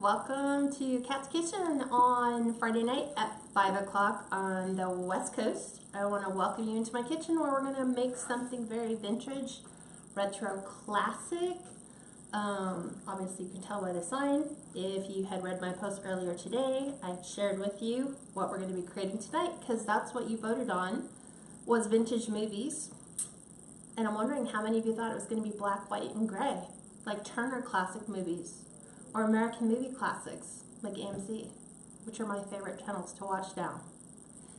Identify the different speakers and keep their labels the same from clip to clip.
Speaker 1: Welcome to Kat's Kitchen on Friday night at 5 o'clock on the West Coast. I want to welcome you into my kitchen where we're going to make something very vintage, retro, classic. Obviously you can tell by the sign. If you had read my post earlier today, I shared with you what we're going to be creating tonight because that's what you voted on was vintage movies. And I'm wondering how many of you thought it was going to be black, white, and gray, like Turner classic movies. Or American movie classics, like AMC, which are my favorite channels to watch now.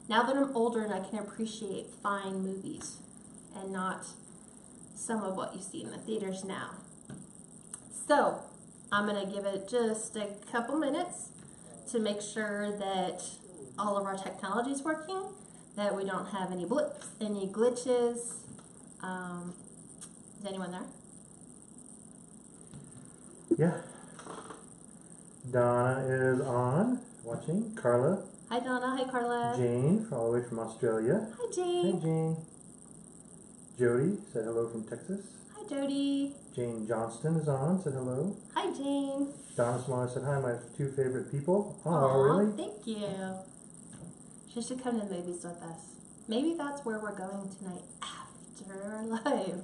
Speaker 1: Now that I'm older and I can appreciate fine movies and not some of what you see in the theaters now. So, I'm going to give it just a couple minutes to make sure that all of our technology is working, that we don't have any blips, any glitches. Is anyone there?
Speaker 2: Yeah. Donna is on, watching. Carla.
Speaker 1: Hi Donna, hi Carla.
Speaker 2: Jane, all the way from Australia.
Speaker 1: Hi Jane.
Speaker 2: Hi Jane. Jody said hello from Texas.
Speaker 1: Hi Jody.
Speaker 2: Jane Johnston is on, said hello.
Speaker 1: Hi Jane.
Speaker 2: Donna Smaller said hi, my two favorite people. Oh,
Speaker 1: Aww,
Speaker 2: really?
Speaker 1: Thank you. She should come to the movies with us. Maybe that's where we're going tonight after live.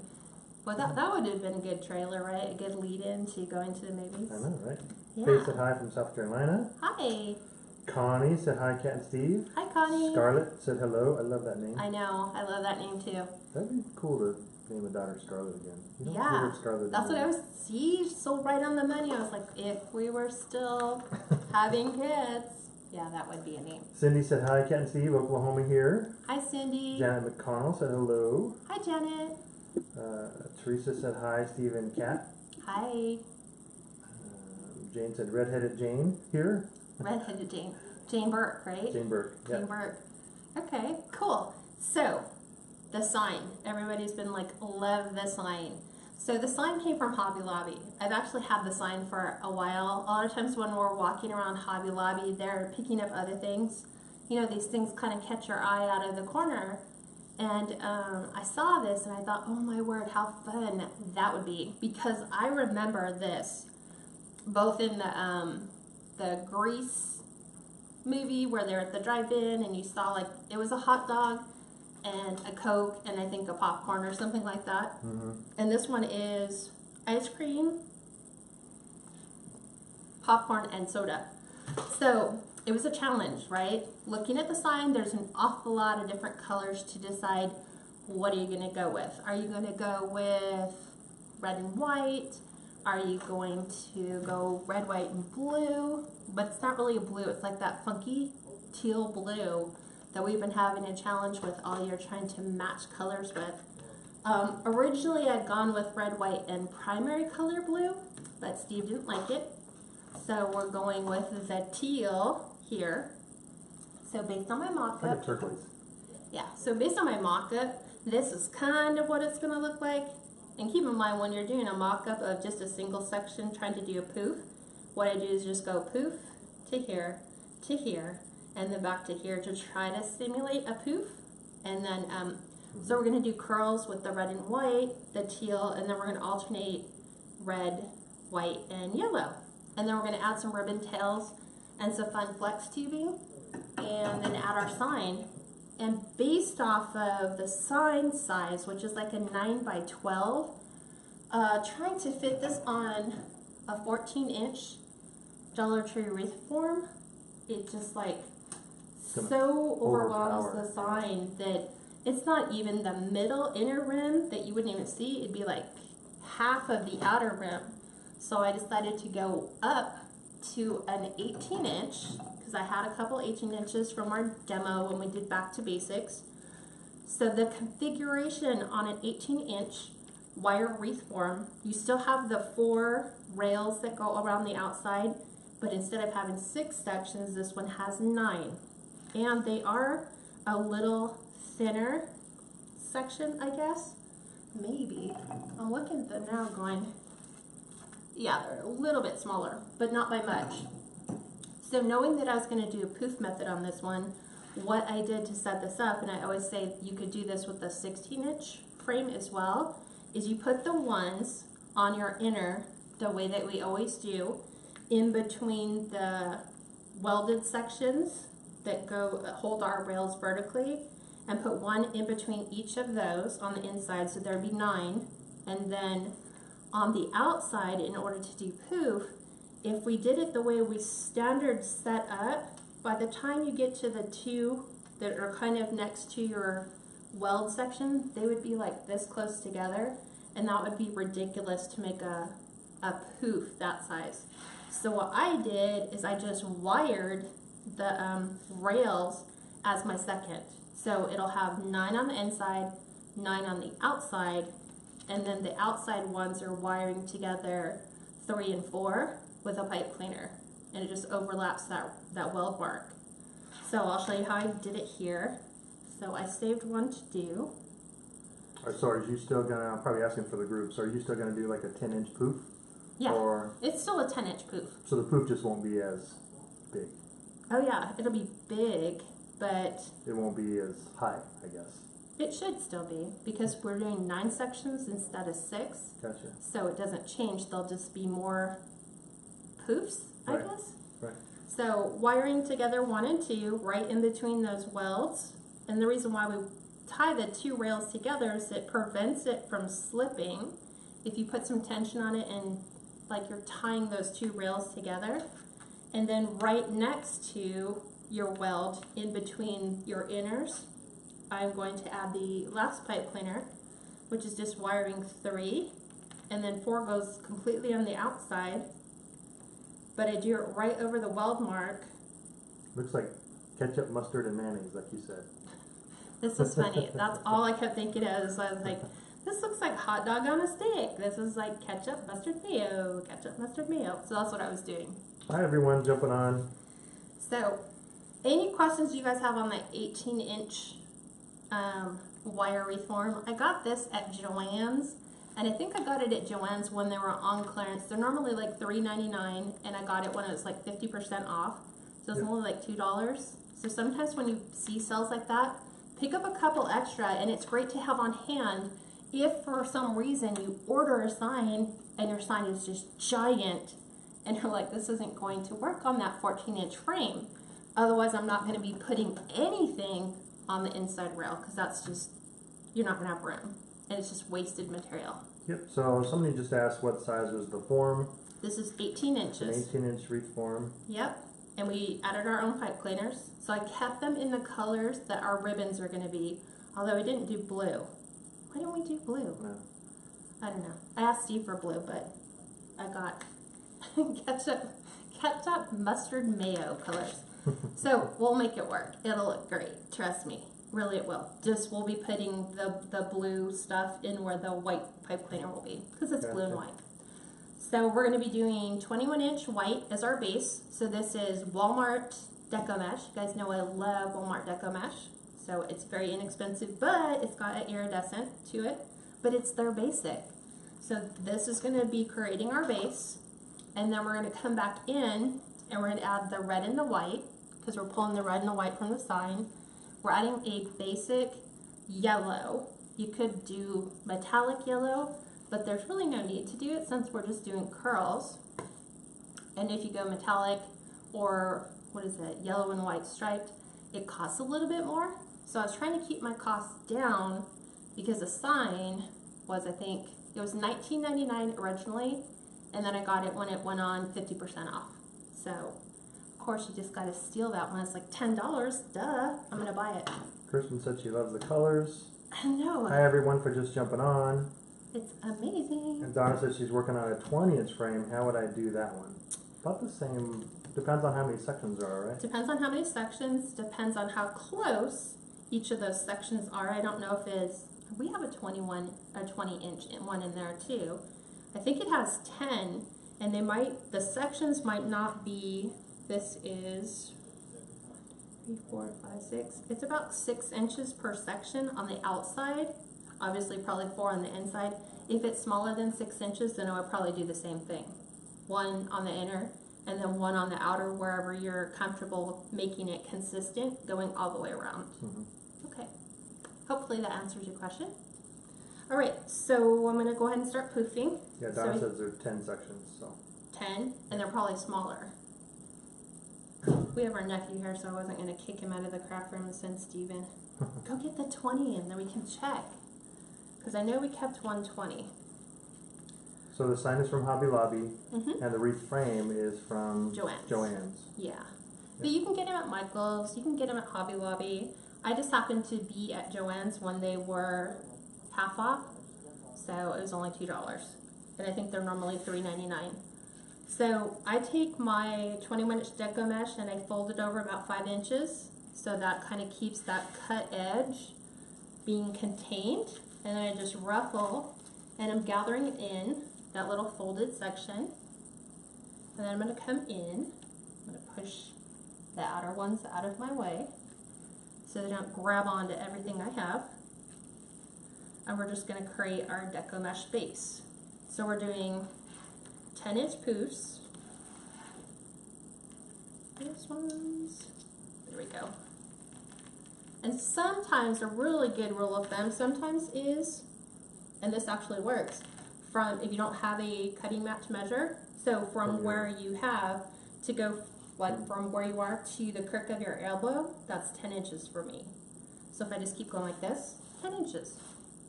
Speaker 1: Well, that would have been a good trailer, right? A good lead-in to going to the movies.
Speaker 2: I know, right?
Speaker 1: Yeah.
Speaker 2: Faye said hi from South Carolina.
Speaker 1: Hi.
Speaker 2: Connie said hi, Kat and Steve.
Speaker 1: Hi, Connie.
Speaker 2: Scarlett said hello. I love that name.
Speaker 1: I know. I love that name, too.
Speaker 2: That'd be cool to name a daughter Scarlett again. You don't
Speaker 1: Yeah.
Speaker 2: hear Scarlett
Speaker 1: That's what I
Speaker 2: anymore.
Speaker 1: was, see, so right on the money. I was like, if we were still having kids, yeah, that would be a name.
Speaker 2: Cindy said hi, Kat and Steve, Oklahoma here.
Speaker 1: Hi, Cindy.
Speaker 2: Janet McConnell said hello.
Speaker 1: Hi, Janet.
Speaker 2: Teresa said hi, Steve and Kat.
Speaker 1: Hi.
Speaker 2: Jane said redheaded Jane here.
Speaker 1: Redheaded Jane. Jane Burke, right?
Speaker 2: Jane Burke, yeah.
Speaker 1: Jane Burke. Okay, cool. So, the sign. Everybody's been like, love the sign. So the sign came from Hobby Lobby. I've actually had the sign for a while. A lot of times when we're walking around Hobby Lobby, they're picking up other things. You know, these things kind of catch your eye out of the corner. And I saw this and I thought, oh my word, how fun that would be. Because I remember this, both in the Grease movie where they're at the drive-in and you saw like, it was a hot dog and a Coke and I think a popcorn or something like that.
Speaker 2: Mm-hmm.
Speaker 1: And this one is ice cream, popcorn, and soda. So it was a challenge, right? Looking at the sign, there's an awful lot of different colors to decide what are you going to go with. Are you going to go with red and white? Are you going to go red, white, and blue? But it's not really a blue. It's like that funky teal blue that we've been having a challenge with all year trying to match colors with. Originally, I'd gone with red, white, and primary color blue, but Steve didn't like it. So we're going with the teal here. So based on my mock-up,
Speaker 2: Like a turquoise.
Speaker 1: yeah, so based on my mock-up, this is kind of what it's going to look like. And keep in mind, when you're doing a mock-up of just a single section, trying to do a poof, what I do is just go poof to here, and then back to here to try to simulate a poof. And then, so we're going to do curls with the red and white, the teal, and then we're going to alternate red, white, and yellow. And then we're going to add some ribbon tails and some fun flex tubing, and then add our sign. And based off of the sign size, which is like a 9 by 12, trying to fit this on a 14-inch Dollar Tree wreath form, it just like so overwhelms the sign that it's not even the middle inner rim that you wouldn't even see. It'd be like half of the outer rim. So I decided to go up to an 18-inch because I had a couple 18 inches from our demo when we did Back to Basics. So the configuration on an 18-inch wire wreath form, you still have the 4 rails that go around the outside, but instead of having 6 sections, this one has 9. And they are a little thinner section, I guess. Maybe. I'm looking at them now going, yeah, they're a little bit smaller, but not by much. So knowing that I was going to do a poof method on this one, what I did to set this up, and I always say you could do this with a 16-inch frame as well, is you put the ones on your inner the way that we always do, in between the welded sections that hold our rails vertically, and put one in between each of those on the inside, so there'd be 9. And then on the outside, in order to do poof, if we did it the way we standard set up, by the time you get to the 2 that are kind of next to your weld section, they would be like this close together, and that would be ridiculous to make a poof that size. So what I did is I just wired the rails as my second. So it'll have 9 on the inside, 9 on the outside, and then the outside ones are wiring together 3 and 4 with a pipe cleaner, and it just overlaps that weld mark. So I'll show you how I did it here. So I saved one to do.
Speaker 2: So are you still gonna, I'm probably asking for the group, so are you still gonna do like a 10-inch poof?
Speaker 1: Yeah,
Speaker 2: or,
Speaker 1: it's still a 10-inch poof.
Speaker 2: So the poof just won't be as big?
Speaker 1: Oh yeah, it'll be big, but
Speaker 2: it won't be as high, I guess.
Speaker 1: It should still be, because we're doing 9 sections instead of 6.
Speaker 2: Gotcha.
Speaker 1: So it doesn't change, they'll just be more poofs, I guess.
Speaker 2: Right.
Speaker 1: So wiring together 1 and 2 right in between those welds, and the reason why we tie the 2 rails together is it prevents it from slipping. If you put some tension on it and like you're tying those 2 rails together, and then right next to your weld in between your inners, I'm going to add the last pipe cleaner, which is just wiring 3, and then 4 goes completely on the outside, but I do it right over the weld mark.
Speaker 2: Looks like ketchup, mustard, and mayonnaise, like you said.
Speaker 1: This is funny. That's all I kept thinking of. So I was like, this looks like hot dog on a stick. This is like ketchup, mustard, mayo, ketchup, mustard, mayo. So that's what I was doing.
Speaker 2: Hi everyone, jumping on.
Speaker 1: So, any questions you guys have on the 18-inch wire wreath form? I got this at Joann's, and I think I got it at Joann's when they were on clearance. They're normally like $3.99, and I got it when it was like 50% off. So it's only like $2. So sometimes when you see sales like that, pick up a couple extra, and it's great to have on hand if for some reason you order a sign and your sign is just giant and you're like, this isn't going to work on that 14-inch frame. Otherwise, I'm not going to be putting anything on the inside rail, because that's just, you're not going to have room, and it's just wasted material.
Speaker 2: Yep, so somebody just asked what size was the form.
Speaker 1: This is 18 inches.
Speaker 2: An 18-inch wreath form.
Speaker 1: Yep, and we added our own pipe cleaners. So I kept them in the colors that our ribbons are going to be, although we didn't do blue. Why didn't we do blue?
Speaker 2: No.
Speaker 1: I don't know. I asked Steve for blue, but I got ketchup, mustard, mayo colors. So we'll make it work. It'll look great. Trust me. Really it will. Just we'll be putting the blue stuff in where the white pipe cleaner will be, because it's blue and white. So we're going to be doing 21-inch white as our base. So this is Walmart Deco mesh. You guys know I love Walmart Deco mesh. So it's very inexpensive, but it's got an iridescent to it, but it's their basic. So this is going to be creating our base, and then we're going to come back in and we're going to add the red and the white, because we're pulling the red and the white from the sign. We're adding a basic yellow. You could do metallic yellow, but there's really no need to do it since we're just doing curls. And if you go metallic or what is it, yellow and white striped, it costs a little bit more. So I was trying to keep my costs down, because the sign was, I think, it was $19.99 originally, and then I got it when it went on 50% off. So, of course, you just got to steal that one. It's like $10. Duh, I'm going to buy it.
Speaker 2: Kristen said she loves the colors.
Speaker 1: I know.
Speaker 2: Hi everyone for just jumping on.
Speaker 1: It's amazing.
Speaker 2: And Donna says she's working on a 20-inch frame. How would I do that one? About the same. Depends on how many sections there are, right?
Speaker 1: Depends on how many sections. Depends on how close each of those sections are. I don't know if it's, we have a 20-inch one in there too. I think it has 10, and they might, the sections might not be, this is 3, 4, 5, 6. It's about 6 inches per section on the outside. Obviously probably 4 on the inside. If it's smaller than 6 inches, then I would probably do the same thing. 1 on the inner, and then 1 on the outer, wherever you're comfortable making it consistent, going all the way around. Okay. Hopefully that answers your question. All right, so I'm going to go ahead and start poofing.
Speaker 2: Yeah, Donna says there are 10 sections, so.
Speaker 1: 10, and they're probably smaller. We have our nephew here, so I wasn't going to kick him out of the craft room and send Steven. Go get the 20 and then we can check. Because I know we kept 120.
Speaker 2: So the sign is from Hobby Lobby,
Speaker 1: Mm-hmm.
Speaker 2: and the wreath frame is from Joann's.
Speaker 1: Yeah. But you can get them at Michael's, you can get them at Hobby Lobby. I just happened to be at Joann's when they were half off, so it was only $2. And I think they're normally $3.99. So I take my 21-inch Deco mesh and I fold it over about 5 inches, so that kind of keeps that cut edge being contained. And then I just ruffle, and I'm gathering in that little folded section. And then I'm going to come in, I'm going to push the outer ones out of my way so they don't grab onto everything I have. And we're just going to create our Deco mesh base. So we're doing 10-inch poofs. These ones, there we go. And sometimes a really good rule of thumb sometimes is, and this actually works, from if you don't have a cutting mat to measure, so from where you have to go, like from where you are to the crook of your elbow, that's 10 inches for me. So if I just keep going like this, 10 inches.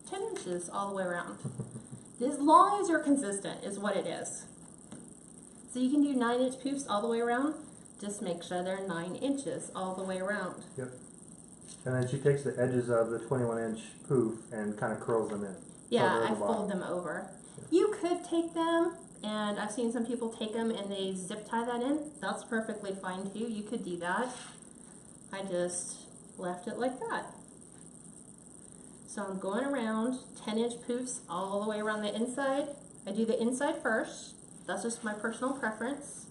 Speaker 1: 10 inches all the way around. As long as you're consistent is what it is. So you can do 9-inch poofs all the way around. Just make sure they're 9 inches all the way around.
Speaker 2: Yep. And then she takes the edges of the 21-inch poof and kind of curls them in.
Speaker 1: Yeah, I fold them over. You could take them, and I've seen some people take them and they zip tie that in. That's perfectly fine too. You could do that. I just left it like that. So I'm going around 10-inch poofs all the way around the inside. I do the inside first. That's just my personal preference.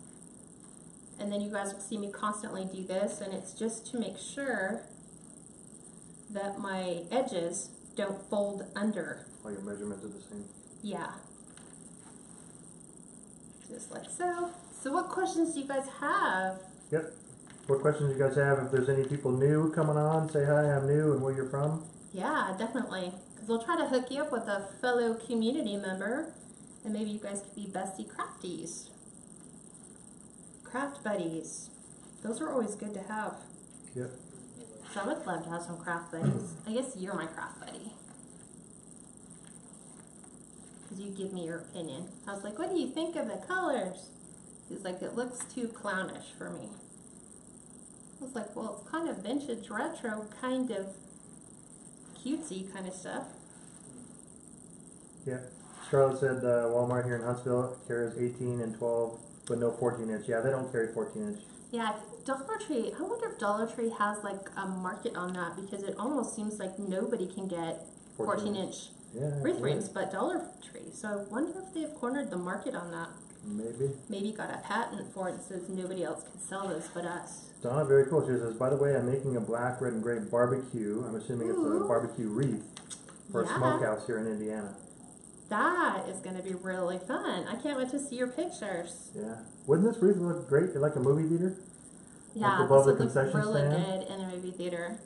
Speaker 1: And then you guys will see me constantly do this, and it's just to make sure that my edges don't fold under.
Speaker 2: All your measurements are the same.
Speaker 1: Yeah. Just like so. So what questions do you guys have?
Speaker 2: Yep. What questions you guys have? If there's any people new coming on, say hi, I'm new, and where you're from.
Speaker 1: Yeah, definitely. Because we'll try to hook you up with a fellow community member, and maybe you guys could be bestie crafties. Craft buddies. Those are always good to have.
Speaker 2: Yep.
Speaker 1: So I would love to have some craft buddies. I guess you're my craft buddy. Because you give me your opinion. I was like, what do you think of the colors? He's like, it looks too clownish for me. I was like, well, it's kind of vintage retro, kind of cutesy kind of stuff.
Speaker 2: Yeah. Charlotte said Walmart here in Huntsville carries 18 and 12, but no 14-inch. Yeah, they don't carry 14-inch.
Speaker 1: Yeah, I think Dollar Tree, I wonder if Dollar Tree has like a market on that, because it almost seems like nobody can get 14-inch wreath frames but Dollar Tree. So I wonder if they've cornered the market on that.
Speaker 2: Maybe.
Speaker 1: Maybe got a patent for it and says nobody else can sell those but us.
Speaker 2: Donna, very cool. She says, by the way, I'm making a black, red, and gray barbecue. I'm assuming it's a barbecue wreath for a smokehouse here in Indiana.
Speaker 1: That is going to be really fun. I can't wait to see your pictures.
Speaker 2: Yeah. Wouldn't this wreath look great like a movie theater?
Speaker 1: Yeah,
Speaker 2: like above
Speaker 1: this
Speaker 2: the
Speaker 1: would look really
Speaker 2: stand?
Speaker 1: good in a movie theater.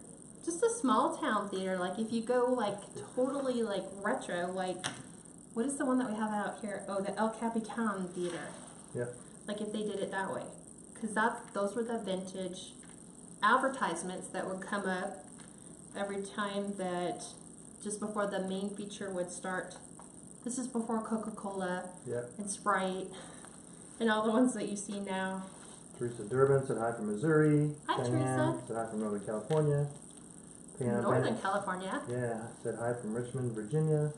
Speaker 1: Just a small town theater. Like if you go like totally like retro, like what is the one that we have out here? Oh, the El Capitan Theater.
Speaker 2: Yeah.
Speaker 1: Like if they did it that way. Because those were the vintage advertisements that would come up every time that, just before the main feature would start. This is before Coca-Cola and Sprite and all the ones that you see now.
Speaker 2: Teresa Durbin said hi from Missouri.
Speaker 1: Hi,
Speaker 2: Diane
Speaker 1: Teresa.
Speaker 2: said hi from Northern California.
Speaker 1: Northern California.
Speaker 2: Yeah, said hi from Richmond, Virginia.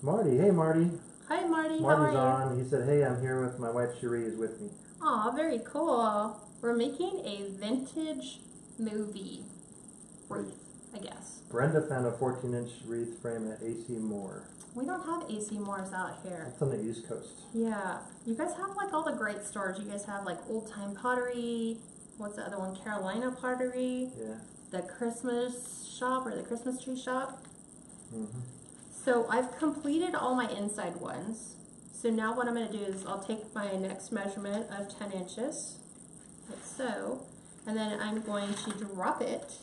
Speaker 2: Marty, hey Marty.
Speaker 1: Hi Marty,
Speaker 2: Marty's
Speaker 1: how are you?
Speaker 2: on. He said, hey, I'm here with my wife Cherie is with me.
Speaker 1: Aw, very cool. We're making a vintage movie wreath, I guess.
Speaker 2: Brenda found a 14-inch wreath frame at AC Moore.
Speaker 1: We don't have AC Moores out here.
Speaker 2: It's on the East Coast.
Speaker 1: Yeah. You guys have like all the great stores. You guys have like Old Time Pottery. What's the other one? Carolina Pottery.
Speaker 2: Yeah.
Speaker 1: The Christmas shop or the Christmas tree shop.
Speaker 2: Mm-hmm.
Speaker 1: So I've completed all my inside ones. So now what I'm going to do is I'll take my next measurement of 10 inches, like so, and then I'm going to drop it,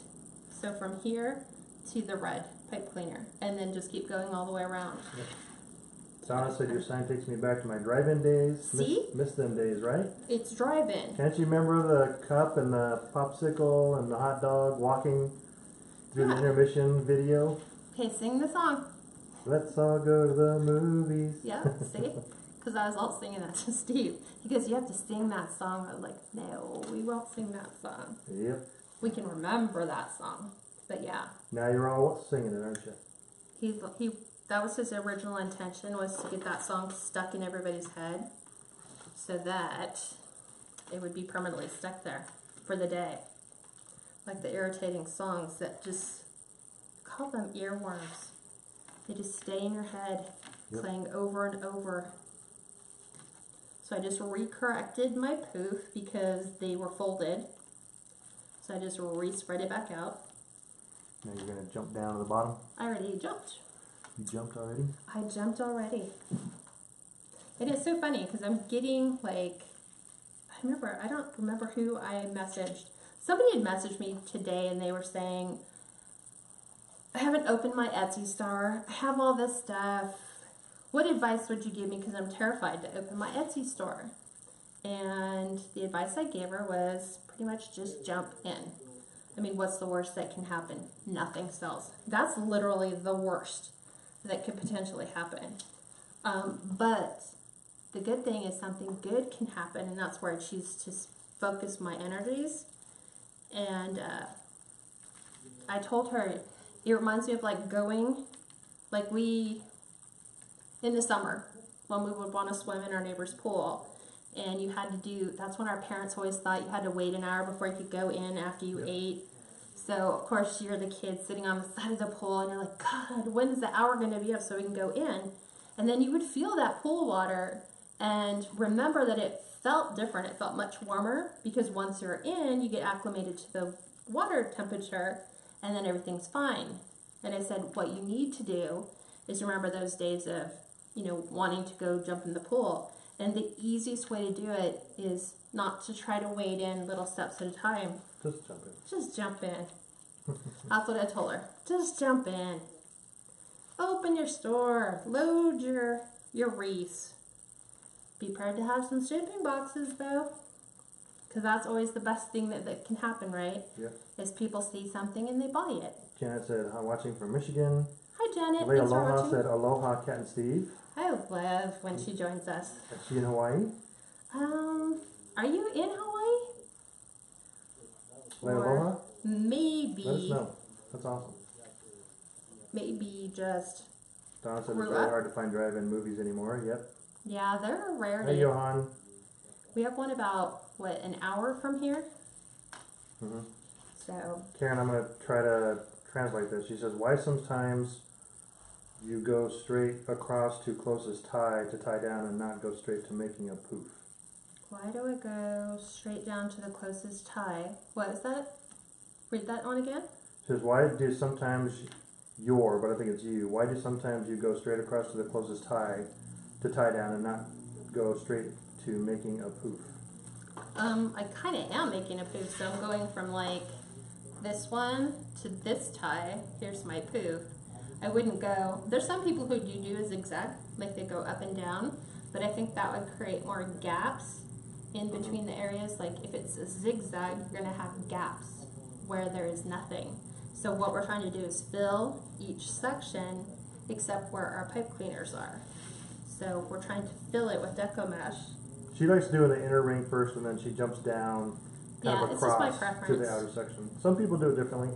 Speaker 1: so from here to the red pipe cleaner, and then just keep going all the way around.
Speaker 2: Yep. Donna said your sign takes me back to my drive-in days.
Speaker 1: See?
Speaker 2: Miss them days, right?
Speaker 1: It's drive-in.
Speaker 2: Can't you remember the cup and the popsicle and the hot dog walking through the intermission video?
Speaker 1: Okay, sing the song.
Speaker 2: Let's all go to the movies.
Speaker 1: Yeah, see? Because I was all singing that to Steve. He goes, you have to sing that song. I was like, no, we won't sing that song.
Speaker 2: Yep.
Speaker 1: We can remember that song. But yeah.
Speaker 2: Now you're all singing it, aren't you?
Speaker 1: That was his original intention, was to get that song stuck in everybody's head so that it would be permanently stuck there for the day. Like the irritating songs that just, call them earworms. They just stay in your head, playing over and over. So I just recorrected my Pouf because they were folded. So I just re-spread it back out.
Speaker 2: Now you're going to jump down to the bottom?
Speaker 1: I already jumped.
Speaker 2: You jumped already?
Speaker 1: I jumped already. It is so funny because I'm getting like, I don't remember who I messaged. Somebody had messaged me today and they were saying, I haven't opened my Etsy store. I have all this stuff. What advice would you give me? Because I'm terrified to open my Etsy store. And the advice I gave her was pretty much just jump in. I mean, what's the worst that can happen? Nothing sells. That's literally the worst that could potentially happen. But the good thing is something good can happen, and that's where I choose to focus my energies. And I told her, it reminds me of like going, like in the summer, when we would want to swim in our neighbor's pool, and you had to do, that's when our parents always thought you had to wait an hour before you could go in after you ate. So, of course, you're the kid sitting on the side of the pool, and you're like, God, when's the hour going to be up so we can go in? And then you would feel that pool water and remember that it felt different. It felt much warmer because once you're in, you get acclimated to the water temperature, and then everything's fine. And I said, what you need to do is remember those days of, wanting to go jump in the pool. And the easiest way to do it is not to try to wade in little steps at a time.
Speaker 2: Just jump in.
Speaker 1: Just jump in. That's what I told her. Just jump in. Open your store. Load your wreaths. Be prepared to have some shipping boxes, though. Because that's always the best thing that can happen, right?
Speaker 2: Yeah.
Speaker 1: Is people see something and they buy it.
Speaker 2: Janet said, I'm watching from Michigan.
Speaker 1: Hi, Janet.
Speaker 2: Leah
Speaker 1: Thanks for
Speaker 2: Aloha
Speaker 1: watching.
Speaker 2: said, Aloha, Kat and Steve.
Speaker 1: I love when she joins us.
Speaker 2: Is she in Hawaii?
Speaker 1: Are you in Hawaii?
Speaker 2: Leah
Speaker 1: Or
Speaker 2: Aloha?
Speaker 1: maybe.
Speaker 2: Let us know. That's awesome.
Speaker 1: Maybe just.
Speaker 2: Donna said it's really hard to find drive-in movies anymore. Yep.
Speaker 1: Yeah, they're a rarity.
Speaker 2: Hey, Johan.
Speaker 1: We have one about, an hour from here?
Speaker 2: Mm-hmm.
Speaker 1: So.
Speaker 2: Karen, I'm going to try to translate this. She says, why sometimes you go straight across to closest tie to tie down and not go straight to making a Pouf?
Speaker 1: Why do I go straight down to the closest tie? What is that? Read that one again.
Speaker 2: She says, why do sometimes but I think it's you, why do sometimes you go straight across to the closest tie to tie down and not go straight to making a Pouf?
Speaker 1: I kind of am making a Pouf, so I'm going from like this one to this tie. Here's my Pouf. I wouldn't go, there's some people who do a zigzag, like they go up and down, but I think that would create more gaps in between the areas. Like if it's a zigzag, you're gonna have gaps where there is nothing. So what we're trying to do is fill each section except where our pipe cleaners are. So we're trying to fill it with Deco mesh.
Speaker 2: She likes doing the inner ring first and then she jumps down kind of
Speaker 1: it's just my
Speaker 2: across
Speaker 1: preference.
Speaker 2: to the outer section. Some people do it differently.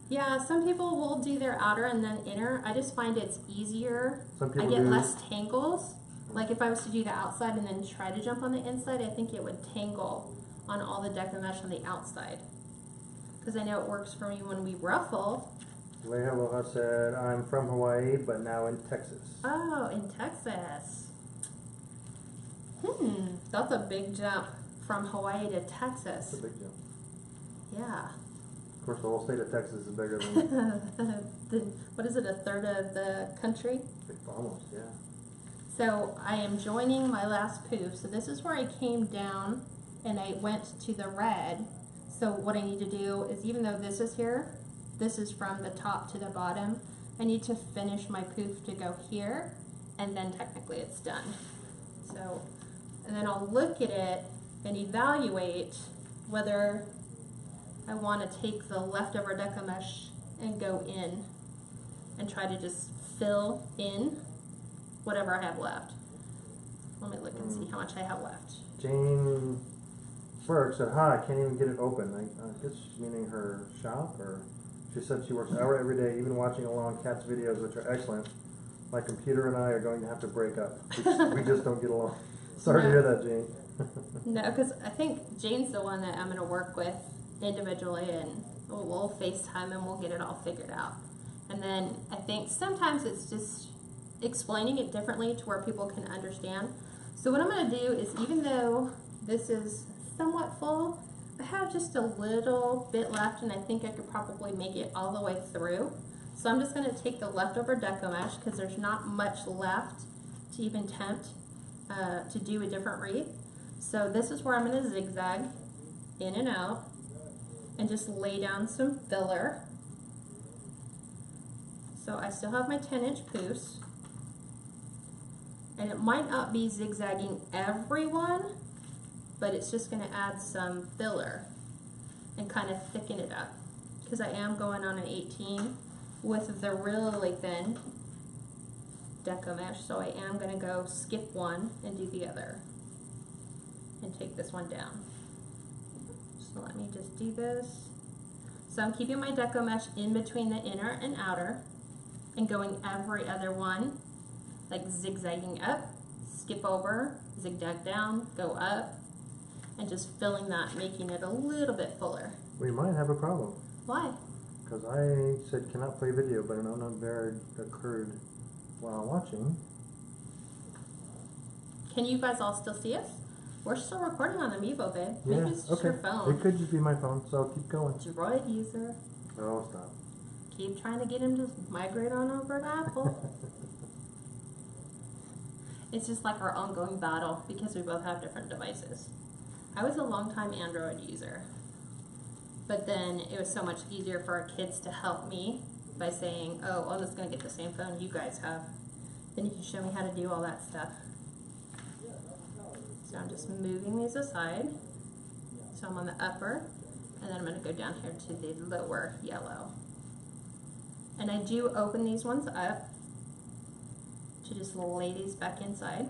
Speaker 1: Yeah, some people will do their outer and then inner. I just find it's easier.
Speaker 2: Some people
Speaker 1: I get
Speaker 2: do.
Speaker 1: less tangles. Like if I was to do the outside and then try to jump on the inside, I think it would tangle on all the Deco mesh on the outside. Because I know it works for me when we ruffle.
Speaker 2: Leah Aloha said, I'm from Hawaii, but now in Texas.
Speaker 1: Oh, in Texas. That's a big jump from Hawaii to Texas.
Speaker 2: It's a big jump.
Speaker 1: Yeah.
Speaker 2: Of course, the whole state of Texas is bigger than...
Speaker 1: What is it, a third of the country?
Speaker 2: Almost, yeah.
Speaker 1: So I am joining my last Pouf. So this is where I came down and I went to the red. So what I need to do is, even though this is here, this is from the top to the bottom, I need to finish my Pouf to go here and then technically it's done. So, and then I'll look at it and evaluate whether I want to take the leftover deco mesh and go in and try to just fill in whatever I have left. Let me look and see how much I have left.
Speaker 2: Jane Burke said, "Hi, I can't even get it open." I guess she's meaning her shop, or she said she works an hour every day, even watching along Kat's videos, which are excellent. My computer and I are going to have to break up. We just don't get along. Sorry to hear that, Jane.
Speaker 1: No, because I think Jane's the one that I'm going to work with individually, and we'll FaceTime and we'll get it all figured out. And then I think sometimes it's just explaining it differently to where people can understand. So what I'm going to do is, even though this is somewhat full, I have just a little bit left, and I think I could probably make it all the way through. So I'm just going to take the leftover deco mesh, because there's not much left to even tempt to do a different wreath. So this is where I'm going to zigzag in and out and just lay down some filler. So I still have my 10-inch poofs, and it might not be zigzagging every one, but it's just going to add some filler and kind of thicken it up, because I am going on an 18 with the really thin deco mesh, so I am going to go skip one and do the other and take this one down. So let me just do this. So I'm keeping my deco mesh in between the inner and outer and going every other one, like zigzagging up, skip over, zigzag down, go up, and just filling that, making it a little bit fuller.
Speaker 2: We might have a problem.
Speaker 1: Why?
Speaker 2: Because I said cannot play video, but an unknown error occurred while watching.
Speaker 1: Can you guys all still see us? We're still recording on the Mevo, babe.
Speaker 2: Yeah,
Speaker 1: Maybe it's
Speaker 2: okay.
Speaker 1: your phone.
Speaker 2: It could just be my phone, so I'll keep going.
Speaker 1: Droid user.
Speaker 2: Oh, stop.
Speaker 1: Keep trying to get him to migrate on over to Apple. It's just like our ongoing battle because we both have different devices. I was a long-time Android user, but then it was so much easier for our kids to help me by saying, oh, I'm just going to get the same phone you guys have. Then you can show me how to do all that stuff. So I'm just moving these aside. So I'm on the upper, and then I'm going to go down here to the lower yellow. And I do open these ones up to just lay these back inside.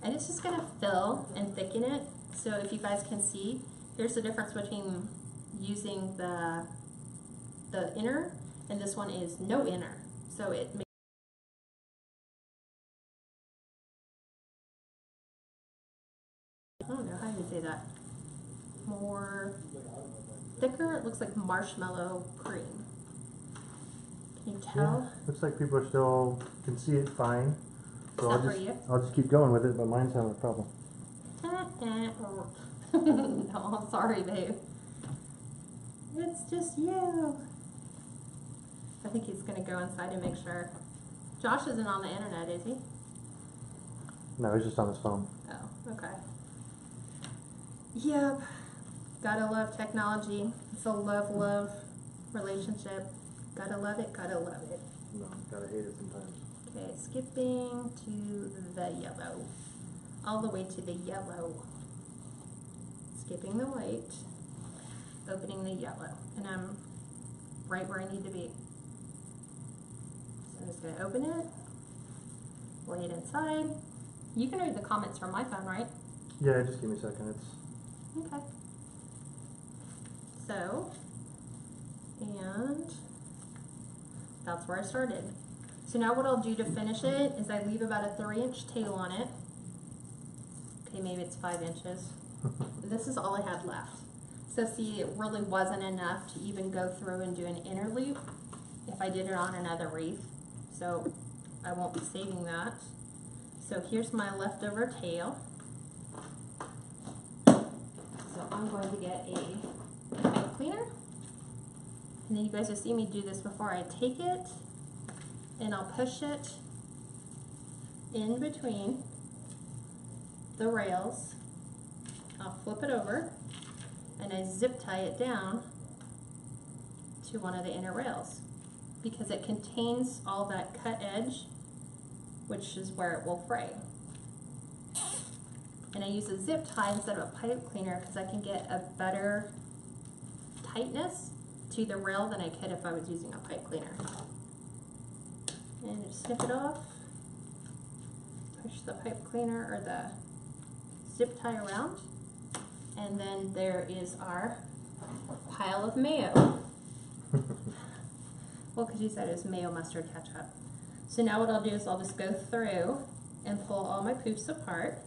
Speaker 1: And it's just going to fill and thicken it. So if you guys can see, here's the difference between using the inner, and this one is no inner. So it makes I don't know how you say that. More thicker. It looks like marshmallow cream. Can you tell?
Speaker 2: Yeah, looks like people are still can see it fine. So I'll just keep going with it, but mine's having a problem.
Speaker 1: No, I'm sorry, babe. It's just you. I think he's gonna go inside and make sure. Josh isn't on the internet, is he?
Speaker 2: No, he's just on his phone.
Speaker 1: Oh, okay. Yep. Gotta love technology. It's a love relationship. Gotta love it, gotta love it.
Speaker 2: No, gotta hate it sometimes.
Speaker 1: Okay, skipping to the yellow. All the way to the yellow. Skipping the white. Opening the yellow. And I'm right where I need to be. So I'm just gonna open it. Lay it inside. You can read the comments from my phone, right?
Speaker 2: Yeah, just give me a second.
Speaker 1: Okay. So, and that's where I started. So now what I'll do to finish it is I leave about a 3-inch tail on it. Okay, maybe it's 5 inches. This is all I had left. So see, it really wasn't enough to even go through and do an inner loop if I did it on another wreath. So I won't be saving that. So here's my leftover tail. So I'm going to get a pipe cleaner. And then you guys will see me do this before I take it. And I'll push it in between the rails. I'll flip it over and I zip tie it down to one of the inner rails because it contains all that cut edge which is where it will fray. And I use a zip tie instead of a pipe cleaner because I can get a better tightness to the rail than I could if I was using a pipe cleaner. And just snip it off, push the pipe cleaner or the zip tie around, and then there is our pile of mayo. Well, because you said it was mayo, mustard, ketchup. So now what I'll do is I'll just go through and pull all my poofs apart.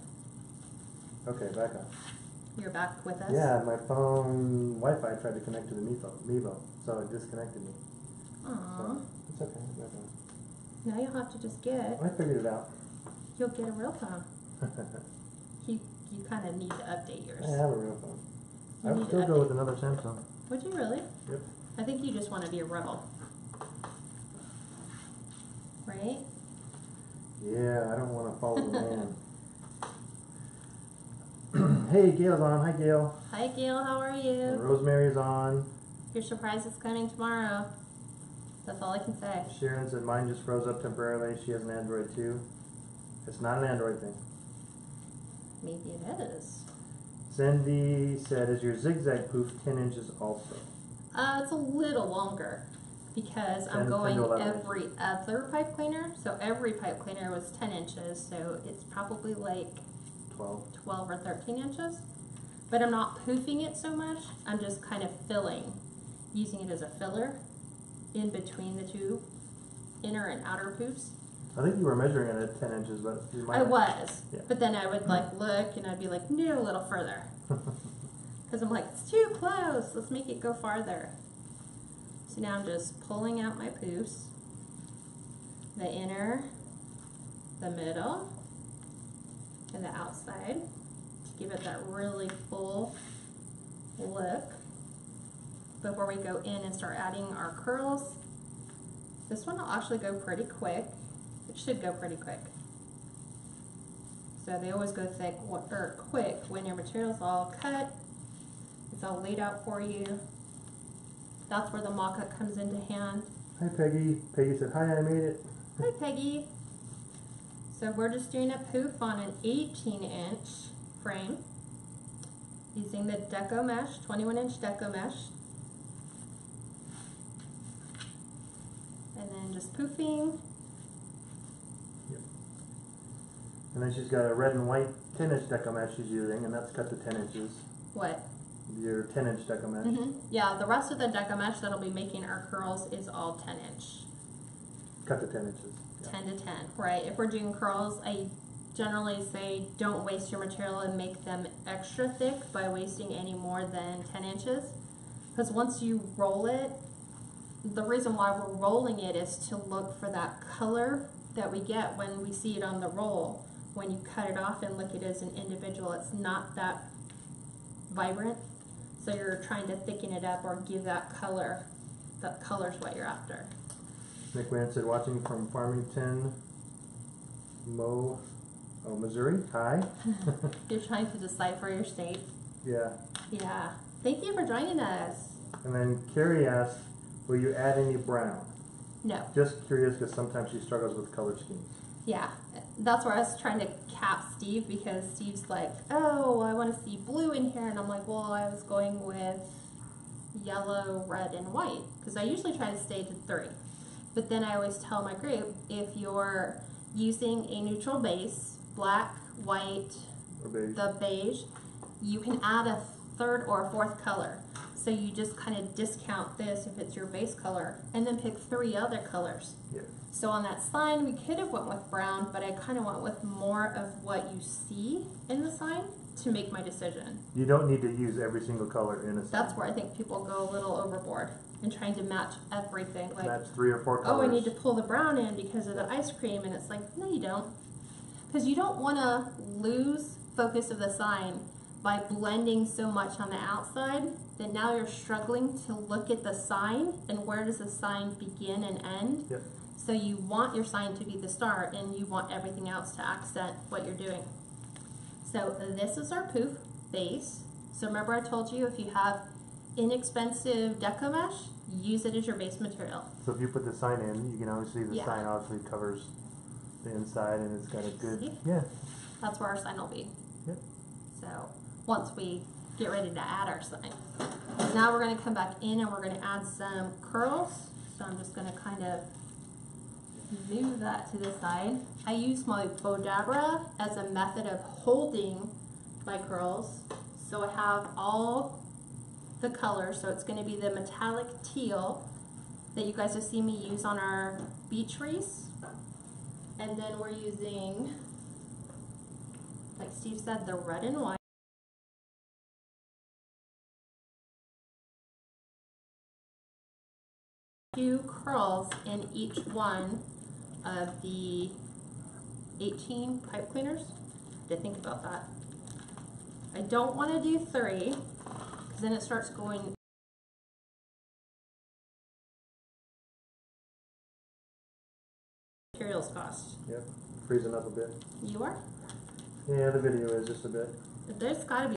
Speaker 2: Okay, back up.
Speaker 1: You're back with us?
Speaker 2: Yeah, my phone Wi-Fi tried to connect to the Mevo, so it disconnected me.
Speaker 1: Aww.
Speaker 2: So, it's okay. Back up.
Speaker 1: Now you'll have to just get,
Speaker 2: I figured it out.
Speaker 1: you'll get a real phone. You kind of need to update yours.
Speaker 2: I have a real phone.
Speaker 1: You
Speaker 2: I would
Speaker 1: need
Speaker 2: still
Speaker 1: to
Speaker 2: go
Speaker 1: update.
Speaker 2: with another Samsung.
Speaker 1: Would you really?
Speaker 2: Yep.
Speaker 1: I think you just want to be a rebel. Right?
Speaker 2: Yeah, I don't want to follow the man. Hey, Gail's on. Hi, Gail.
Speaker 1: Hi Gail, how are
Speaker 2: And
Speaker 1: you?
Speaker 2: Rosemary's on.
Speaker 1: Your surprise is coming tomorrow. That's all I can say.
Speaker 2: Sharon said mine just froze up temporarily. She has an Android too. It's not an Android thing.
Speaker 1: Maybe it is.
Speaker 2: Cindy said, is your zigzag poof 10 inches also?
Speaker 1: It's a little longer because
Speaker 2: 10
Speaker 1: I'm going
Speaker 2: to 11
Speaker 1: every other pipe cleaner. So every pipe cleaner was 10 inches. So it's probably like 12 or 13 inches. But I'm not poofing it so much. I'm just kind of filling, using it as a filler in between the two inner and outer poofs.
Speaker 2: I think you were measuring it at 10 inches, but you might
Speaker 1: I was,
Speaker 2: yeah.
Speaker 1: but then I would like look and I'd be like, no, a little further. Because I'm like, it's too close, let's make it go farther. So now I'm just pulling out my poofs, the inner, the middle, and the outside to give it that really full look. Before we go in and start adding our curls, this one will actually go pretty quick. It should go pretty quick. So they always go thick or quick when your material's all cut. It's all laid out for you. That's where the mock-up comes into hand.
Speaker 2: Hi, Peggy. Peggy said, hi, I made it.
Speaker 1: Hi, Peggy. So we're just doing a poof on an 18-inch frame using the Deco mesh, 21-inch Deco mesh. And then just poofing.
Speaker 2: Yep. And then she's got a red and white 10-inch Deco mesh she's using, and that's cut to 10 inches.
Speaker 1: What?
Speaker 2: Your 10-inch Deco mesh.
Speaker 1: Yeah, the rest of the Deco mesh that'll be making our curls is all 10-inch.
Speaker 2: Cut to 10 inches. Yeah.
Speaker 1: 10 to 10, right? If we're doing curls, I generally say don't waste your material and make them extra thick by wasting any more than 10 inches. Because once you roll it, the reason why we're rolling it is to look for that color that we get when we see it on the roll. When you cut it off and look at it as an individual, it's not that vibrant. So you're trying to thicken it up or give that color. That color's what you're after.
Speaker 2: Nick Wayne said, watching from Farmington, Missouri. Hi.
Speaker 1: You're trying to decipher your state.
Speaker 2: Yeah.
Speaker 1: Yeah. Thank you for joining us.
Speaker 2: And then Carrie asked, will you add any brown?
Speaker 1: No.
Speaker 2: Just curious because sometimes she struggles with color schemes.
Speaker 1: Yeah. That's where I was trying to cap Steve because Steve's like, oh, I want to see blue in here. And I'm like, well, I was going with yellow, red, and white because I usually try to stay to 3. But then I always tell my group, if you're using a neutral base, black, white,
Speaker 2: Or beige.
Speaker 1: the beige, you can add a 3rd or a 4th color. So you just kind of discount this if it's your base color and then pick 3 other colors.
Speaker 2: Yeah.
Speaker 1: So on that sign, we could have went with brown, but I kind of went with more of what you see in the sign to make my decision.
Speaker 2: You don't need to use every single color in a sign.
Speaker 1: That's where I think people go a little overboard and trying to match everything. Like,
Speaker 2: Match 3 or 4 colors.
Speaker 1: oh, I need to pull the brown in because of the ice cream, and it's like, no, you don't. Because you don't want to lose focus of the sign by blending so much on the outside that now you're struggling to look at the sign and where does the sign begin and end.
Speaker 2: Yep.
Speaker 1: So you want your sign to be the start and you want everything else to accent what you're doing. So this is our poof base. So remember I told you if you have inexpensive Deco mesh, use it as your base material.
Speaker 2: So if you put the sign in, you can always see the
Speaker 1: Yeah.
Speaker 2: sign obviously covers the inside, and it's got a good,
Speaker 1: See?
Speaker 2: yeah.
Speaker 1: That's where our sign will be.
Speaker 2: Yep.
Speaker 1: So once we get ready to add our sign. Now we're going to come back in and we're going to add some curls. So I'm just going to kind of move that to the side. I use my Bodabra as a method of holding my curls. So I have all the colors. So it's going to be the metallic teal that you guys have seen me use on our beach wreaths. And then we're using, like Steve said, the red and white. Few curls in each one of the 18 pipe cleaners. I had to think about that. I don't want to do 3 because then it starts going. Materials cost.
Speaker 2: Yep, freezing up a bit.
Speaker 1: You are?
Speaker 2: Yeah, the video is just a bit.
Speaker 1: There's got to be.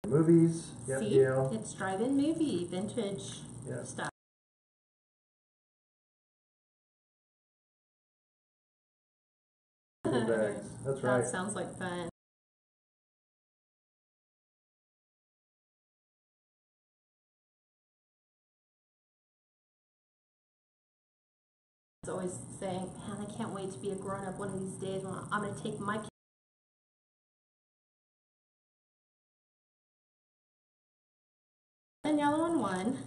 Speaker 2: Movies, yep,
Speaker 1: See,
Speaker 2: Gail.
Speaker 1: it's drive-in movie, vintage
Speaker 2: Yep.
Speaker 1: stuff.
Speaker 2: Bags. That's right.
Speaker 1: That sounds like fun. It's always saying, man, I can't wait to be a grown-up one of these days when I'm going to take my kids. And yellow in one,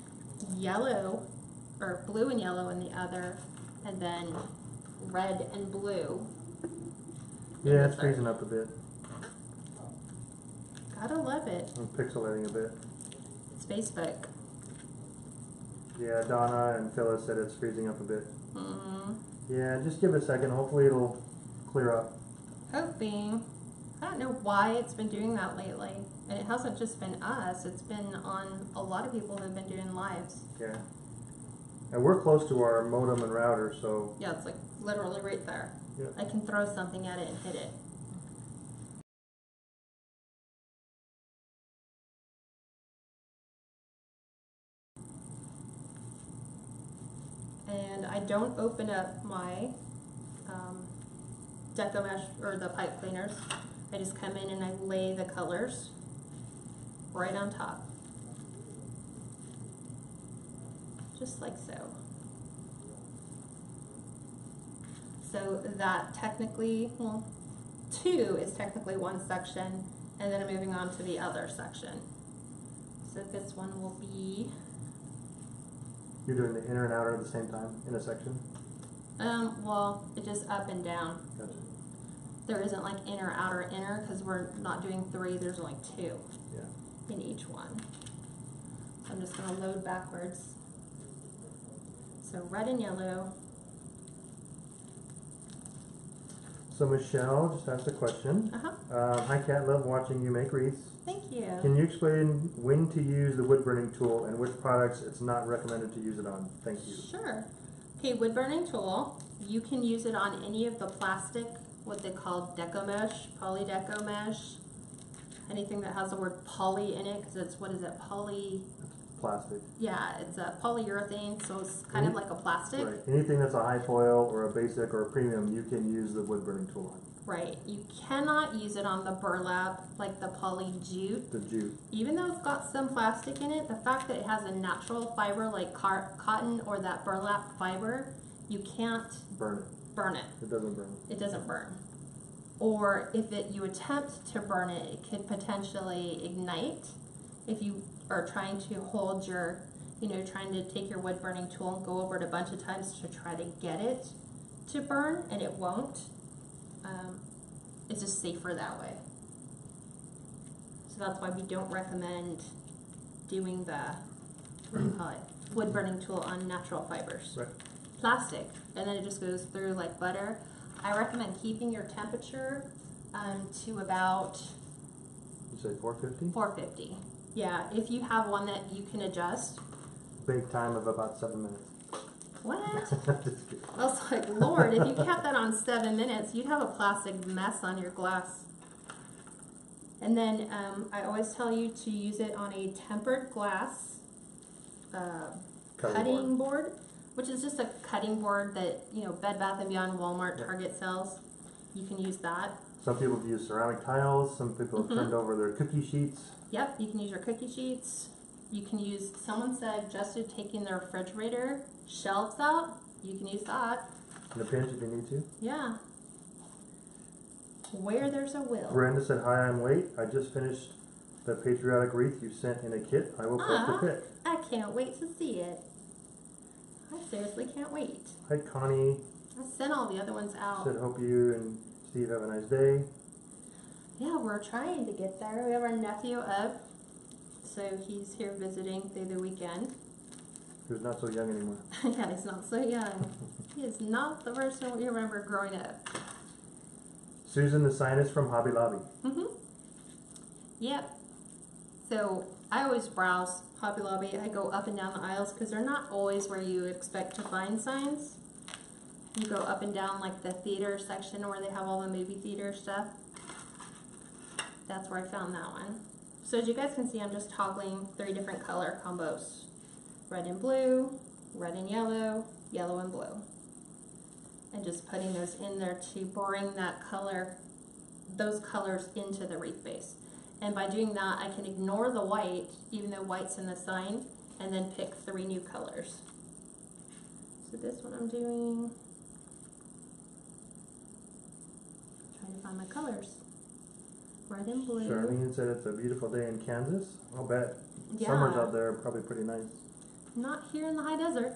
Speaker 1: yellow, or blue and yellow in the other, and then red and blue.
Speaker 2: Yeah, it's freezing up a bit.
Speaker 1: Gotta love it.
Speaker 2: I'm pixelating a bit.
Speaker 1: It's Facebook.
Speaker 2: Yeah, Donna and Phyllis said it's freezing up a bit.
Speaker 1: Mm-hmm.
Speaker 2: Yeah, just give it a second. Hopefully it'll clear up.
Speaker 1: Hoping. I don't know why it's been doing that lately. And it hasn't just been us. It's been on a lot of people who've been doing lives.
Speaker 2: Yeah. And we're close to our modem and router, so...
Speaker 1: Yeah, it's like literally right there.
Speaker 2: Yep.
Speaker 1: I can throw something at it and hit it. And I don't open up my Deco mesh or the pipe cleaners. I just come in and I lay the colors right on top. Just like so. So that technically, well, 2 is technically one section, and then I'm moving on to the other section. So this one will be...
Speaker 2: You're doing the inner and outer at the same time in a section?
Speaker 1: Well, it just up and down.
Speaker 2: Gotcha.
Speaker 1: There isn't like inner, outer, inner, because we're not doing 3, there's only 2
Speaker 2: Yeah.
Speaker 1: in each one. So I'm just going to load backwards. So red and yellow.
Speaker 2: So Michelle just asked a question. Hi Kat, love watching you make wreaths.
Speaker 1: Thank you.
Speaker 2: Can you explain when to use the wood burning tool and which products it's not recommended to use it on? Thank you.
Speaker 1: Sure. Okay, wood burning tool. You can use it on any of the plastic, what they call Deco mesh, poly Deco mesh. Anything that has the word poly in it, because it's, what is it, poly?
Speaker 2: Plastic.
Speaker 1: Yeah, it's a polyurethane, so it's kind of like a plastic.
Speaker 2: Right. Anything that's a high foil or a basic or a premium, you can use the wood burning tool on.
Speaker 1: Right. You cannot use it on the burlap, like the poly jute.
Speaker 2: The jute.
Speaker 1: Even though it's got some plastic in it, the fact that it has a natural fiber like cotton or that burlap fiber, you can't
Speaker 2: burn it.
Speaker 1: Burn it.
Speaker 2: It doesn't burn.
Speaker 1: It doesn't burn. Or if you attempt to burn it, it could potentially ignite. If you are trying to hold your, trying to take your wood burning tool and go over it a bunch of times to try to get it to burn, and it won't. It's just safer that way. So that's why we don't recommend doing the, what do you call it, wood burning tool on natural fibers.
Speaker 2: Right.
Speaker 1: Plastic, and then it just goes through like butter. I recommend keeping your temperature to about...
Speaker 2: You say 450?
Speaker 1: 450. Yeah, if you have one that you can adjust.
Speaker 2: Bake time of about 7 minutes.
Speaker 1: What? I was like, Lord, if you kept that on 7 minutes, you'd have a plastic mess on your glass. And then I always tell you to use it on a tempered glass cutting board, which is just a cutting board that, you know, Bed Bath & Beyond, Walmart, Target sells. You can use that.
Speaker 2: Some people have used ceramic tiles. Some people have turned over their cookie sheets.
Speaker 1: Yep, you can use your cookie sheets. You can use, someone said, just to taking their refrigerator shelves out. You can use that.
Speaker 2: In a pinch if you need to.
Speaker 1: Yeah. Where there's a will.
Speaker 2: Brenda said, hi, I'm late. I just finished the patriotic wreath you sent in a kit. I will post the pic.
Speaker 1: I can't wait to see it. I seriously can't wait.
Speaker 2: Hi, Connie.
Speaker 1: I sent all the other ones out.
Speaker 2: Said, hope you and Steve have a nice day.
Speaker 1: Yeah, we're trying to get there. We have our nephew up, so he's here visiting through the weekend.
Speaker 2: Who's not so young anymore.
Speaker 1: Yeah, he's not so young. He is not the person we remember growing up.
Speaker 2: Susan the Sinus from Hobby Lobby.
Speaker 1: Yep. So I always browse Hobby Lobby. I go up and down the aisles because they're not always where you expect to find signs. You go up and down like the theater section where they have all the movie theater stuff. That's where I found that one. So as you guys can see, I'm just toggling 3 different color combos. Red and blue, red and yellow, yellow and blue. And just putting those in there to bring that color, those colors into the wreath base. And by doing that, I can ignore the white, even though white's in the sign, and then pick 3 new colors. So this one I'm doing, trying to find my colors. Red and blue.
Speaker 2: Charlene said it's a beautiful day in Kansas. I'll bet.
Speaker 1: Yeah.
Speaker 2: Summer's out there, probably pretty nice.
Speaker 1: Not here in the high desert.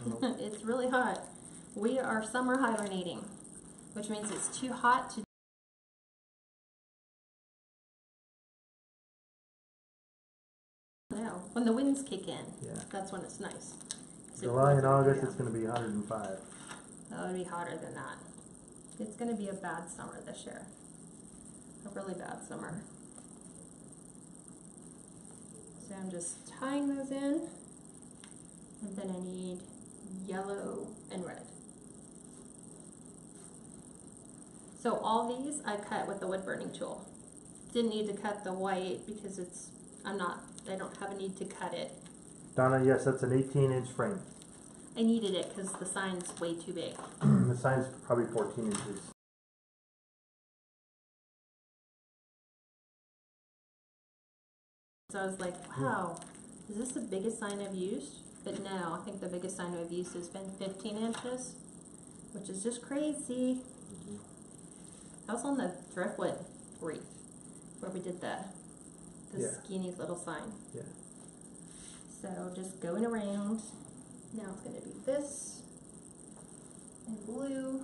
Speaker 2: Nope.
Speaker 1: It's really hot. We are summer hibernating, which means it's too hot to no. When the winds kick in, that's when it's nice.
Speaker 2: July and August, it's going to be 105.
Speaker 1: That would be hotter than that. It's going to be a bad summer this year. A really bad summer. So I'm just tying those in, and then I need yellow and red. So all these I cut with the wood burning tool. Didn't need to cut the white because I don't have a need to cut it.
Speaker 2: Donna, yes, that's an 18-inch frame.
Speaker 1: I needed it because the sign's way too big.
Speaker 2: The sign's probably 14 inches.
Speaker 1: So I was like, wow, is this the biggest sign I've used? But no, I think the biggest sign I've used has been 15 inches, which is just crazy. I was on the driftwood wreath where we did the skinny little sign.
Speaker 2: Yeah.
Speaker 1: So just going around. Now it's going to be this and blue.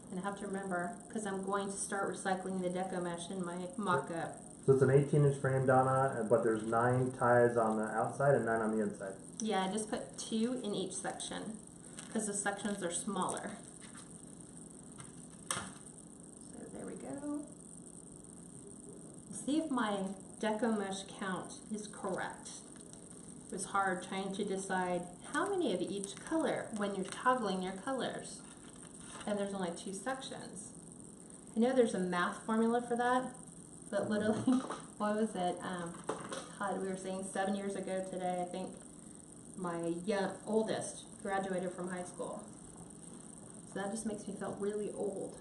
Speaker 1: And I have to remember, because I'm going to start recycling the Deco mesh in my mock-up.
Speaker 2: So it's an 18-inch frame, Donna, but there's 9 ties on the outside and 9 on the inside.
Speaker 1: Yeah, I just put 2 in each section because the sections are smaller. So there we go. See if my Deco mesh count is correct. It was hard trying to decide how many of each color when you're toggling your colors. And there's only 2 sections. I know there's a math formula for that, but literally, what was it? God, we were saying 7 years ago today, I think, my oldest graduated from high school. So that just makes me feel really old.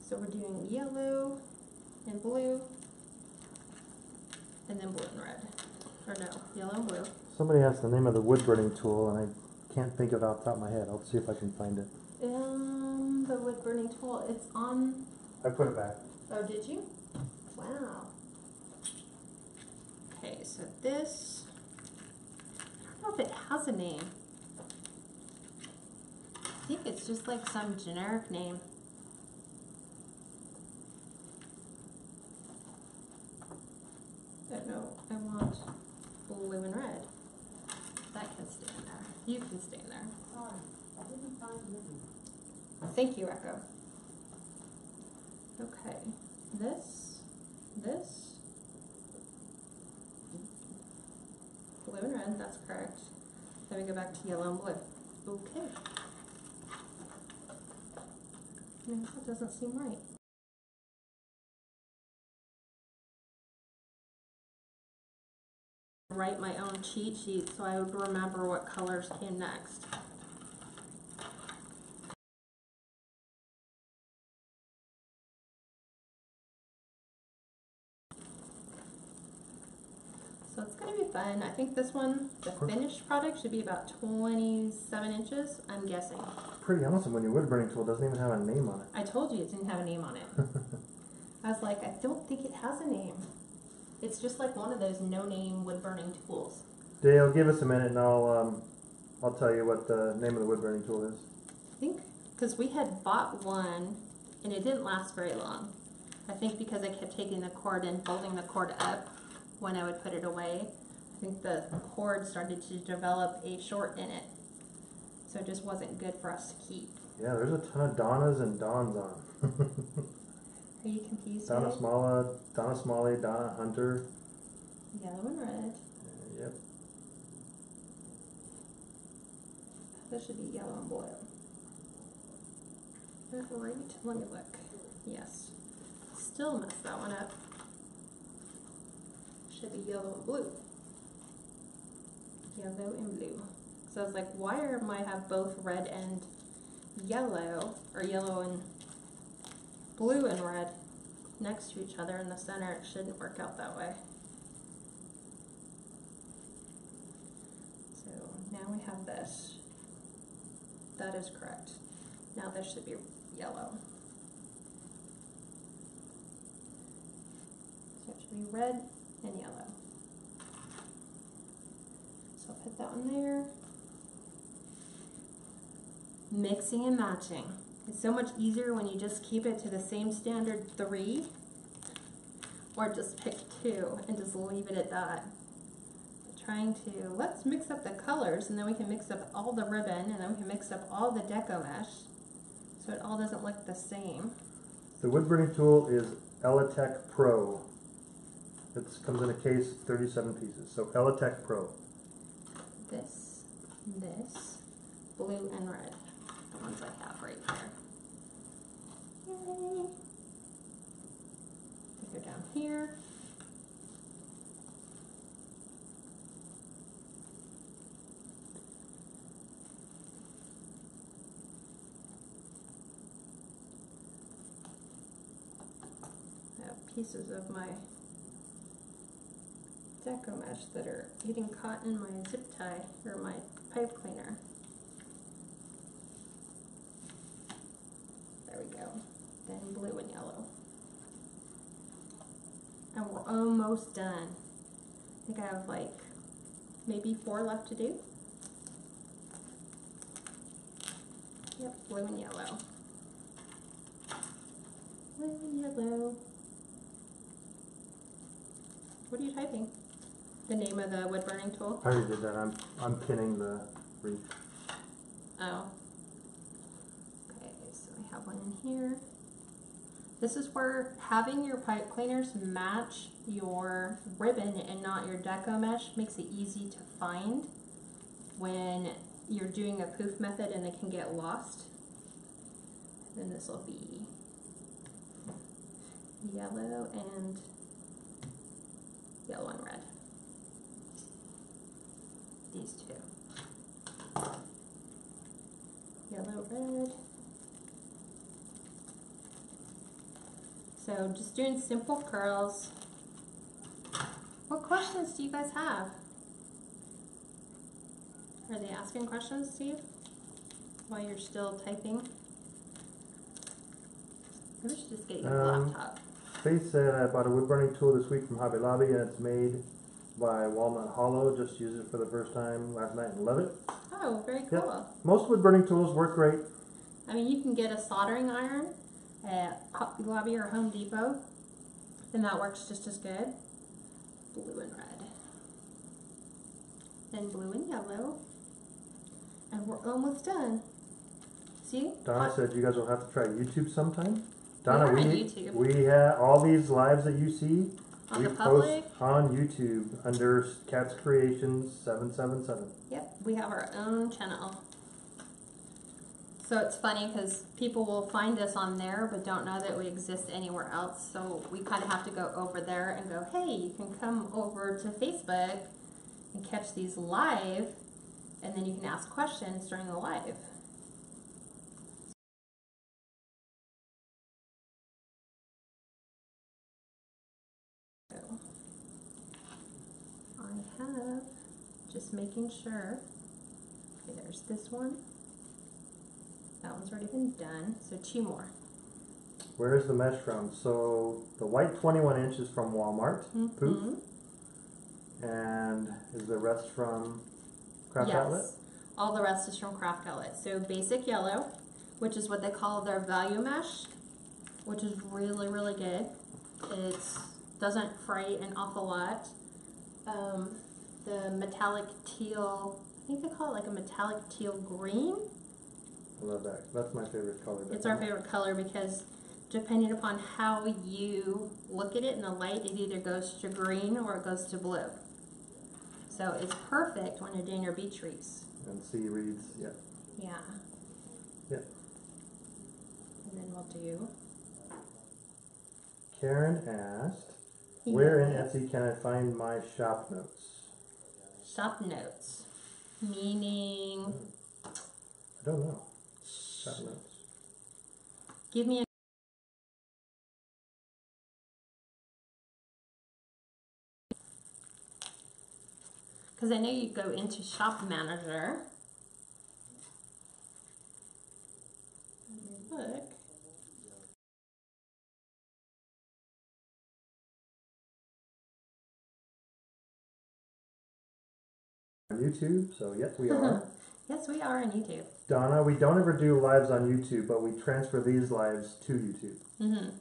Speaker 1: So we're doing yellow and blue, and then blue and red. Or no, yellow and blue.
Speaker 2: Somebody asked the name of the wood burning tool, and I can't think of it off the top of my head. I'll see if I can find it.
Speaker 1: The wood burning tool, it's on...
Speaker 2: I put it back.
Speaker 1: Oh, did you? Wow. Okay, so this... I don't know if it has a name. I think it's just like some generic name. But no, I want blue and red. That can stay in there. You can stay in there.
Speaker 3: Sorry, I didn't find it.
Speaker 1: Thank you, Echo. Okay, this, blue and red, that's correct. Then we go back to yellow and blue. Okay. No, that doesn't seem right. write my own cheat sheet so I would remember what colors came next. So it's going to be fun. I think this one, the finished product, should be about 27 inches, I'm guessing.
Speaker 2: Pretty awesome when your wood burning tool doesn't even have a name on it.
Speaker 1: I told you it didn't have a name on it. I was like, I don't think it has a name. It's just like one of those no-name wood burning tools.
Speaker 2: Dale, give us a minute and I'll tell you what the name of the wood burning tool is.
Speaker 1: I think because we had bought one and it didn't last very long. I think because I kept taking the cord and folding the cord up when I would put it away. I think the cord started to develop a short in it. So it just wasn't good for us to keep.
Speaker 2: Yeah, there's a ton of Donnas and Dons on.
Speaker 1: Are you confused?
Speaker 2: Donna Smalley, Donna Hunter.
Speaker 1: Yellow and red.
Speaker 2: Yep.
Speaker 1: That should be yellow and blue. Right, let me look. Yes. Still messed that one up. Should be yellow and blue. Yellow and blue. So I was like, why am I have both red and yellow, or yellow and blue and red next to each other in the center? It shouldn't work out that way. So now we have this. That is correct. Now this should be yellow. So it should be red and yellow. So I'll put that one there. Mixing and matching. It's so much easier when you just keep it to the same standard 3, or just pick 2 and just leave it at that. But trying to, let's mix up the colors, and then we can mix up all the ribbon, and then we can mix up all the deco mesh, so it all doesn't look the same.
Speaker 2: The wood burning tool is Elitech Pro. It comes in a case, 37 pieces. So Elitech Pro.
Speaker 1: This, blue and red. The ones I have right here. Yay. They go down here. I have pieces of my deco mesh that are getting caught in my zip tie, or my pipe cleaner. There we go. Then blue and yellow. And we're almost done. I think I have like maybe 4 left to do. Yep, blue and yellow. Blue and yellow. What are you typing? The name of the wood burning tool?
Speaker 2: I already did that. I'm pinning the wreath.
Speaker 1: Oh. Okay, so I have one in here. This is where having your pipe cleaners match your ribbon and not your deco mesh makes it easy to find when you're doing a poof method and they can get lost. Then this will be yellow and red. These two. Yellow, red. So just doing simple curls. What questions do you guys have? Are they asking questions to you while you're still typing? Maybe we should just get you a laptop.
Speaker 2: Faith said, I bought a wood burning tool this week from Hobby Lobby and it's made by Walnut Hollow. Just used it for the first time last night and love it.
Speaker 1: Oh, very cool.
Speaker 2: Yep. Most wood burning tools work great.
Speaker 1: I mean, you can get a soldering iron at Hobby Lobby or Home Depot, and that works just as good. Blue and red. Then blue and yellow. And we're almost done. See?
Speaker 2: Donna said you guys will have to try YouTube sometime.
Speaker 1: We
Speaker 2: Donna,
Speaker 1: are on YouTube.
Speaker 2: we have all these lives that you see.
Speaker 1: On
Speaker 2: we
Speaker 1: the public?
Speaker 2: post on YouTube under Cats Creations 777.
Speaker 1: Yep, we have our own channel. So it's funny because people will find us on there but don't know that we exist anywhere else. So we kind of have to go over there and go, hey, you can come over to Facebook and catch these live, and then you can ask questions during the live. So I have, just making sure, okay, there's this one. That one's already been done, so 2 more.
Speaker 2: Where's the mesh from? So the white 21 inch is from Walmart, Pouf. And is the rest from Craft Outlet?
Speaker 1: Yes, all the rest is from Craft Outlet. So basic yellow, which is what they call their value mesh, which is really, really good. It doesn't fray an awful lot. The metallic teal, I think they call it like a metallic teal green.
Speaker 2: I love that. That's my favorite color.
Speaker 1: It's our favorite color because depending upon how you look at it in the light, it either goes to green or it goes to blue. So it's perfect when you're doing your beach wreaths.
Speaker 2: And sea wreaths, yeah.
Speaker 1: Yeah.
Speaker 2: Yeah.
Speaker 1: And then we'll do.
Speaker 2: Karen asked, where in Etsy can I find my shop notes?
Speaker 1: Shop notes. Meaning?
Speaker 2: I don't know. Shop notes.
Speaker 1: Give me a because I know you go into Shop Manager. Look.
Speaker 2: On YouTube, so yes, we are.
Speaker 1: Yes, we are on YouTube.
Speaker 2: Donna, we don't ever do lives on YouTube, but we transfer these lives to YouTube.
Speaker 1: There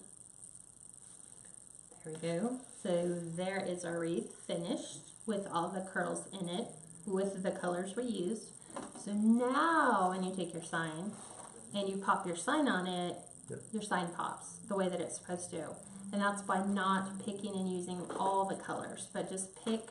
Speaker 1: we go. So there is our wreath finished with all the curls in it with the colors we used. So now when you take your sign and you pop your sign on it, your sign pops the way that it's supposed to. And that's by not picking and using all the colors, but just pick.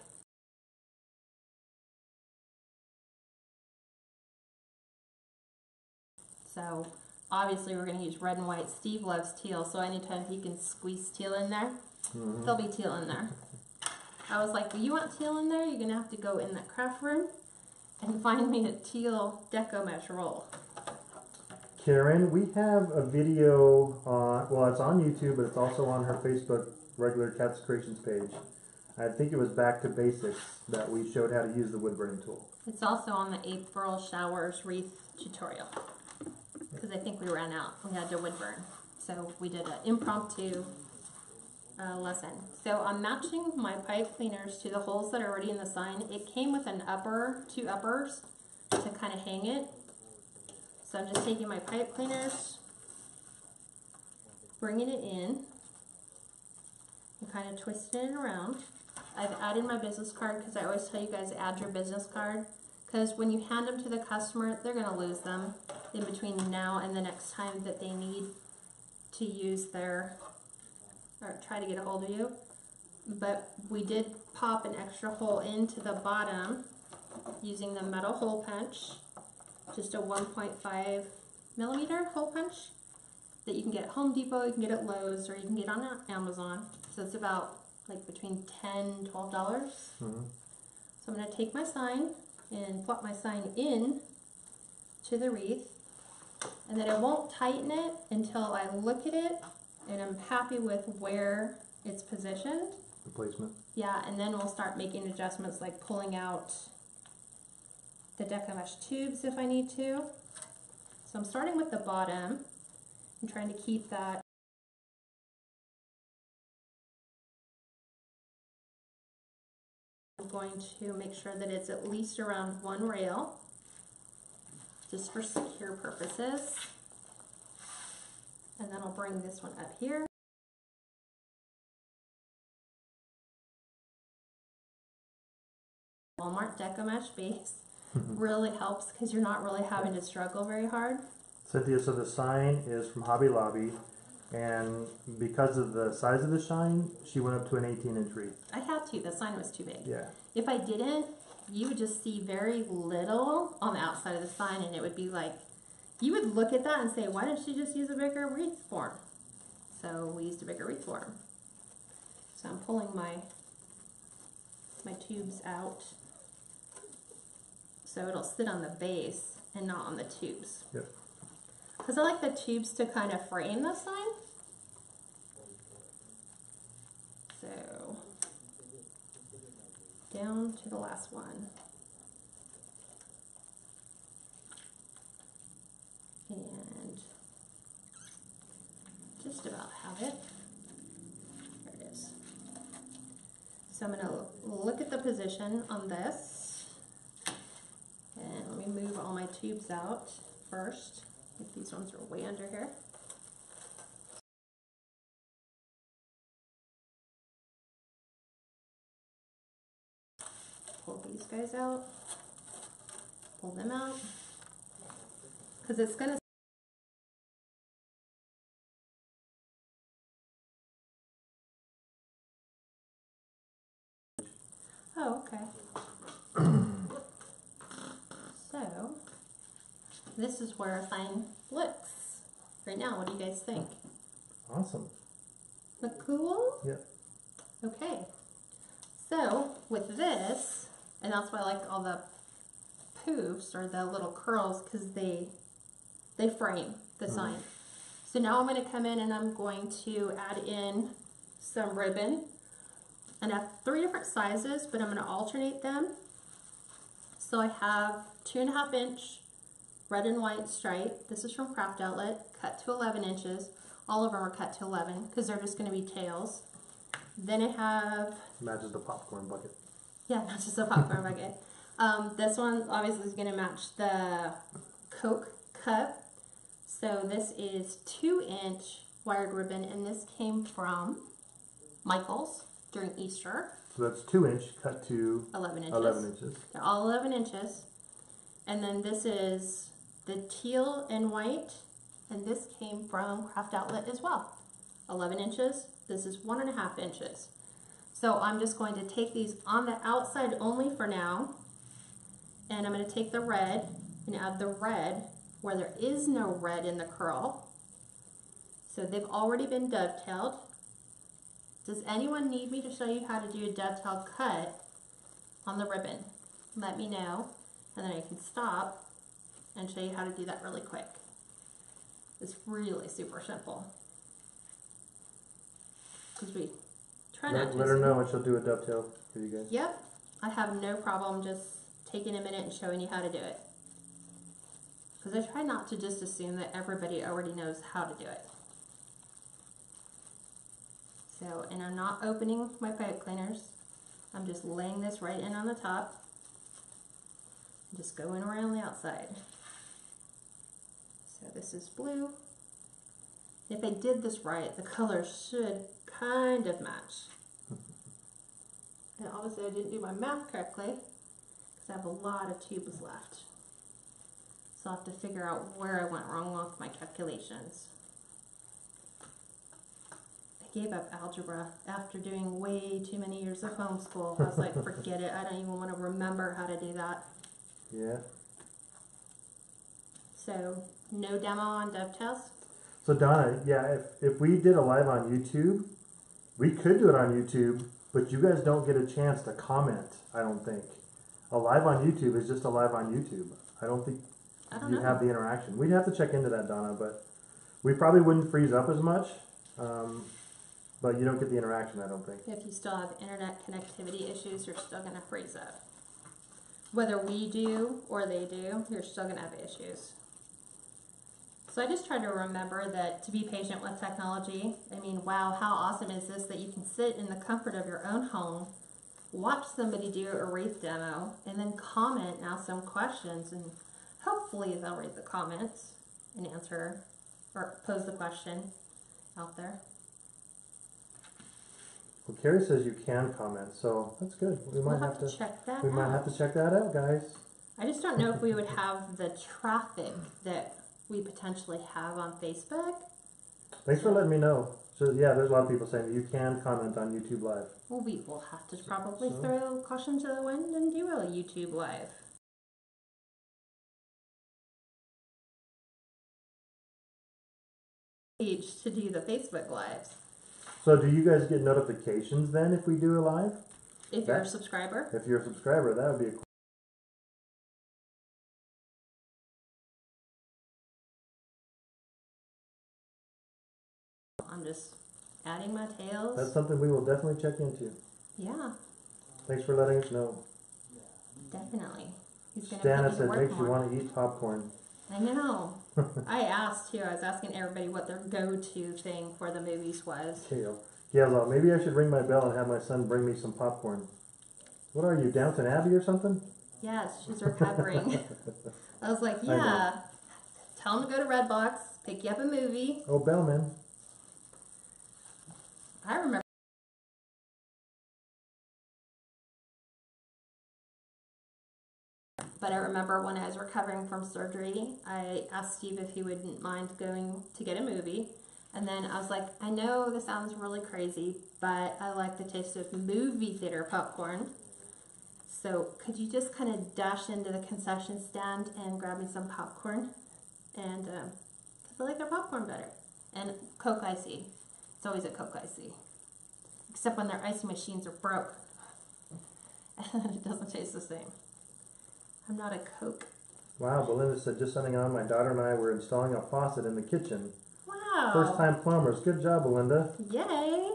Speaker 1: So obviously we're going to use red and white. Steve loves teal, so anytime he can squeeze teal in there, there'll be teal in there. I was like, well, you want teal in there? You're going to have to go in that craft room and find me a teal Deco mesh roll.
Speaker 2: Karen, we have a video on, well, it's on YouTube, but it's also on her Facebook regular Cats Creations page. I think it was Back to Basics that we showed how to use the wood burning tool.
Speaker 1: It's also on the April Showers Wreath tutorial because I think we ran out. We had to wood burn. So we did an impromptu lesson. So I'm matching my pipe cleaners to the holes that are already in the sign. It came with an upper, 2 uppers to kind of hang it. So I'm just taking my pipe cleaners, bringing it in, and kind of twisting it around. I've added my business card because I always tell you guys add your business card because when you hand them to the customer, they're going to lose them in between now and the next time that they need to use their, or try to get a hold of you. But we did pop an extra hole into the bottom using the metal hole punch, just a 1.5 millimeter hole punch that you can get at Home Depot, you can get at Lowe's, or you can get on Amazon. So it's about like between $10 and $12. So I'm going to take my sign and plop my sign in to the wreath, and then I won't tighten it until I look at it and I'm happy with where it's positioned.
Speaker 2: The placement. Yeah,
Speaker 1: and then we'll start making adjustments like pulling out the Deco mesh tubes if I need to. So I'm starting with the bottom. I'm trying to keep that I'm going to make sure that it's at least around 1 rail, just for secure purposes. And then I'll bring this one up here. Walmart Deco mesh base really helps because you're not really having to struggle very hard.
Speaker 2: Cynthia, so the sign is from Hobby Lobby, and because of the size of the sign, she went up to an 18-inch wreath.
Speaker 1: I had to. The sign was too big.
Speaker 2: Yeah.
Speaker 1: If I didn't, you would just see very little on the outside of the sign, and it would be like, you would look at that and say, why didn't she just use a bigger wreath form? So we used a bigger wreath form. So I'm pulling my tubes out. So it'll sit on the base and not on the tubes.
Speaker 2: Yep.
Speaker 1: Because I like the tubes to kind of frame the sign. So down to the last one. And just about have it. There it is. So I'm going to look at the position on this. And let me move all my tubes out first. I think these ones are way under here. Pull these guys out. Pull them out. Because it's going to Oh, okay. So, this is where a sign looks right now. What do you guys think?
Speaker 2: Awesome.
Speaker 1: Look cool?
Speaker 2: Yep.
Speaker 1: Okay. So, with this, and that's why I like all the poofs or the little curls, because they frame the sign. So now I'm going to come in and I'm going to add in some ribbon. And I have 3 different sizes, but I'm going to alternate them. So I have 2.5 inch red and white stripe. This is from Craft Outlet, cut to 11 inches. All of them are cut to 11 because they're just going to be tails. Then I have...
Speaker 2: Matches the popcorn bucket.
Speaker 1: Yeah, matches the popcorn bucket. This one obviously is going to match the Coke cup. So this is 2-inch wired ribbon, and this came from Michael's during Easter.
Speaker 2: So that's 2-inch cut to
Speaker 1: 11 inches.
Speaker 2: 11 inches.
Speaker 1: They're all 11 inches. And then this is the teal and white, and this came from Craft Outlet as well. 11 inches. This is 1.5 inches. So I'm just going to take these on the outside only for now, and I'm going to take the red and add the red where there is no red in the curl. So they've already been dovetailed. Does anyone need me to show you how to do a dovetail cut on the ribbon? Let me know, and then I can stop and show you how to do that really quick. It's really super simple. Because we try not to.
Speaker 2: Let her know when she'll do a dovetail for you guys.
Speaker 1: Yep, I have no problem just taking a minute and showing you how to do it. Because I try not to just assume that everybody already knows how to do it. So, and I'm not opening my pipe cleaners. I'm just laying this right in on the top. Just going around the outside. So this is blue. If I did this right, the colors should kind of match. And obviously I didn't do my math correctly because I have a lot of tubes left. So I'll have to figure out where I went wrong with my calculations. I gave up algebra after doing way too many years of homeschool. I was like, forget it. I don't even want to remember how to do that.
Speaker 2: Yeah.
Speaker 1: So, no demo on dovetails?
Speaker 2: So Donna, yeah, if we did a live on YouTube, we could do it on YouTube, but you guys don't get a chance to comment, I don't think. A live on YouTube is just a live on YouTube. I don't think you have the interaction. We'd have to check into that, Donna, but we probably wouldn't freeze up as much. But you don't get the interaction, I don't think.
Speaker 1: If you still have internet connectivity issues, you're still going to freeze up. Whether we do or they do, you're still going to have issues. So I just try to remember that to be patient with technology. I mean, wow, how awesome is this that you can sit in the comfort of your own home, watch somebody do a wreath demo, and then comment and ask some questions, and hopefully they'll read the comments and answer or pose the question out there.
Speaker 2: Well, Carrie says you can comment, so that's good. We might have to
Speaker 1: check that out.
Speaker 2: We might have to check that out, guys.
Speaker 1: I just don't know if we would have the traffic that we potentially have on Facebook.
Speaker 2: Thanks for letting me know. So yeah, there's a lot of people saying that you can comment on YouTube Live.
Speaker 1: Well, we will have to probably throw caution to the wind and do a YouTube Live. Page to do the Facebook Lives.
Speaker 2: So do you guys get notifications then if we do a live?
Speaker 1: If you're a subscriber.
Speaker 2: If you're a subscriber, that would be a
Speaker 1: just adding my tails.
Speaker 2: That's something we will definitely check into.
Speaker 1: Yeah,
Speaker 2: Thanks for letting us know.
Speaker 1: definitely. He's gonna
Speaker 2: Stana
Speaker 1: put me to
Speaker 2: said
Speaker 1: work
Speaker 2: makes you
Speaker 1: more.
Speaker 2: want to eat popcorn.
Speaker 1: I know. I asked too. I was asking everybody what their go-to thing for the movies was.
Speaker 2: Kale. Yeah, maybe I should ring my bell and have my son bring me some popcorn. What are you, Downton Abbey or something?
Speaker 1: Yes, she's recovering. I was like,
Speaker 2: I know.
Speaker 1: yeah. Tell him to go to Redbox, pick you up a movie.
Speaker 2: Oh, bellman.
Speaker 1: I remember. But I remember when I was recovering from surgery, I asked Steve if he wouldn't mind going to get a movie. And then I was like, I know this sounds really crazy, but I like the taste of movie theater popcorn. So could you just kind of dash into the concession stand and grab me some popcorn? And, because I like their popcorn better. And Coke Icy. It's always a Coke Icy. Except when their icy machines are broke. And it doesn't taste the same. I'm not a Coke.
Speaker 2: Wow, Belinda said, just sending on, my daughter and I were installing a faucet in the kitchen.
Speaker 1: Wow.
Speaker 2: First time plumbers. Good job, Belinda.
Speaker 1: Yay.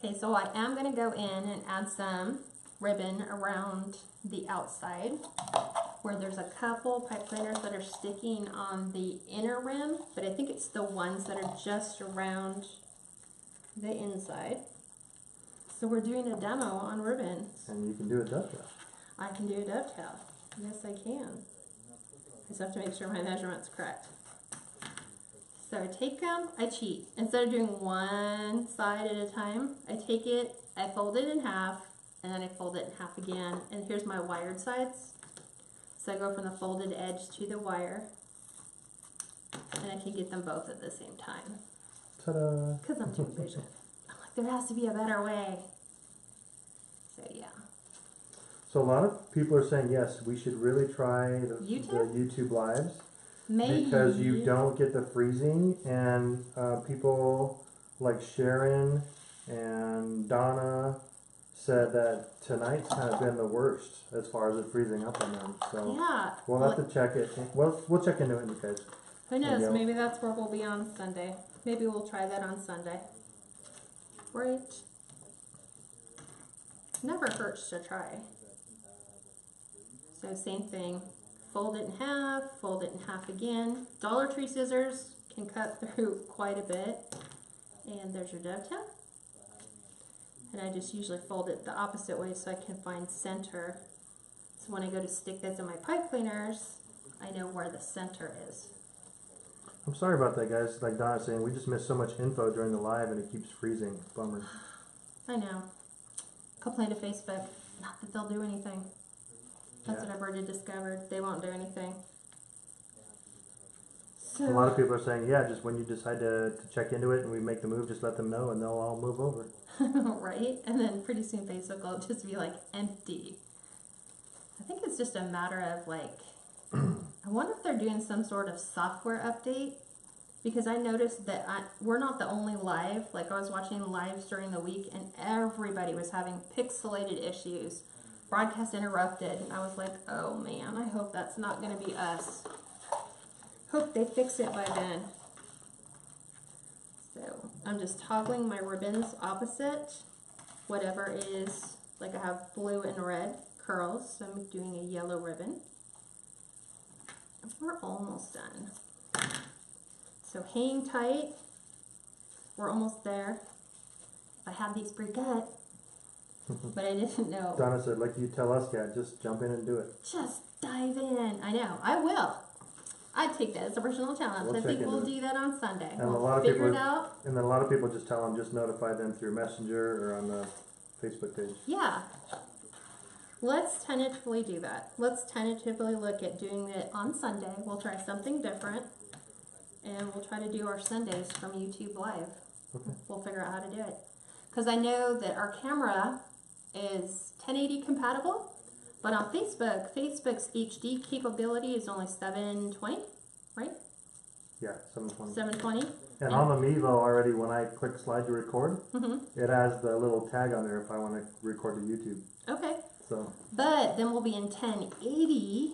Speaker 1: Okay, so I am going to go in and add some ribbon around the outside where there's a couple pipe cleaners that are sticking on the inner rim, but I think it's the ones that are just around the inside. So we're doing a demo on ribbons.
Speaker 2: And you can do a dovetail.
Speaker 1: I can do a dovetail. Yes, I can. I just have to make sure my measurement's correct. So I take them, I cheat. Instead of doing one side at a time, I take it, I fold it in half, and then I fold it in half again. And here's my wired sides. So I go from the folded edge to the wire, and I can get them both at the same time.
Speaker 2: Ta-da!
Speaker 1: Because I'm too impatient. I'm like, there has to be a better way. So yeah.
Speaker 2: So a lot of people are saying, yes, we should really try the YouTube lives.
Speaker 1: Maybe.
Speaker 2: Because you don't get the freezing, and people like Sharon and Donna said that tonight's kind of been the worst as far as it freezing up on them. So
Speaker 1: Yeah.
Speaker 2: we'll have to check it. We'll check into it, you guys.
Speaker 1: Who knows? Maybe that's where we'll be on Sunday. Maybe we'll try that on Sunday. Right? Never hurts to try. So same thing. Fold it in half again. Dollar Tree scissors can cut through quite a bit. And there's your dovetail. And I just usually fold it the opposite way so I can find center. So when I go to stick this in my pipe cleaners, I know where the center is.
Speaker 2: I'm sorry about that, guys. Like Donna's saying, we just missed so much info during the live and it keeps freezing. Bummer.
Speaker 1: I know. Complain to Facebook. Not that they'll do anything. That's what I've already discovered. They won't do anything. So,
Speaker 2: a lot of people are saying, yeah, just when you decide to check into it and we make the move, just let them know and they'll all move over.
Speaker 1: right? And then pretty soon Facebook will just be like empty. I think it's just a matter of like, I wonder if they're doing some sort of software update, because I noticed that we're not the only live. Like I was watching lives during the week and everybody was having pixelated issues. Broadcast interrupted, and I was like, oh man, I hope that's not going to be us. Hope they fix it by then. So I'm just toggling my ribbons opposite, whatever is, like I have blue and red curls, so I'm doing a yellow ribbon. We're almost done. So hang tight, we're almost there. I have these pre-cut. But I didn't know.
Speaker 2: Donna said, like you tell us, Kat, just jump in and do it.
Speaker 1: Just dive in. I know. I will. I'd take that as a personal challenge.
Speaker 2: We'll
Speaker 1: I think we'll
Speaker 2: into
Speaker 1: do that on Sunday.
Speaker 2: And
Speaker 1: we'll figure it out.
Speaker 2: And then a lot of people just tell them, just notify them through Messenger or on the Facebook page.
Speaker 1: Yeah. Let's tentatively do that. Let's tentatively look at doing it on Sunday. We'll try something different. And we'll try to do our Sundays from YouTube Live.
Speaker 2: Okay.
Speaker 1: We'll figure out how to do it. Because I know that our camera is 1080 compatible, but on Facebook, Facebook's HD capability is only 720, right?
Speaker 2: Yeah, 720.
Speaker 1: 720.
Speaker 2: And on the Mevo already, when I click slide to record,
Speaker 1: Mm-hmm.
Speaker 2: it has the little tag on there if I want to record to YouTube.
Speaker 1: Okay.
Speaker 2: So
Speaker 1: But then we'll be in 1080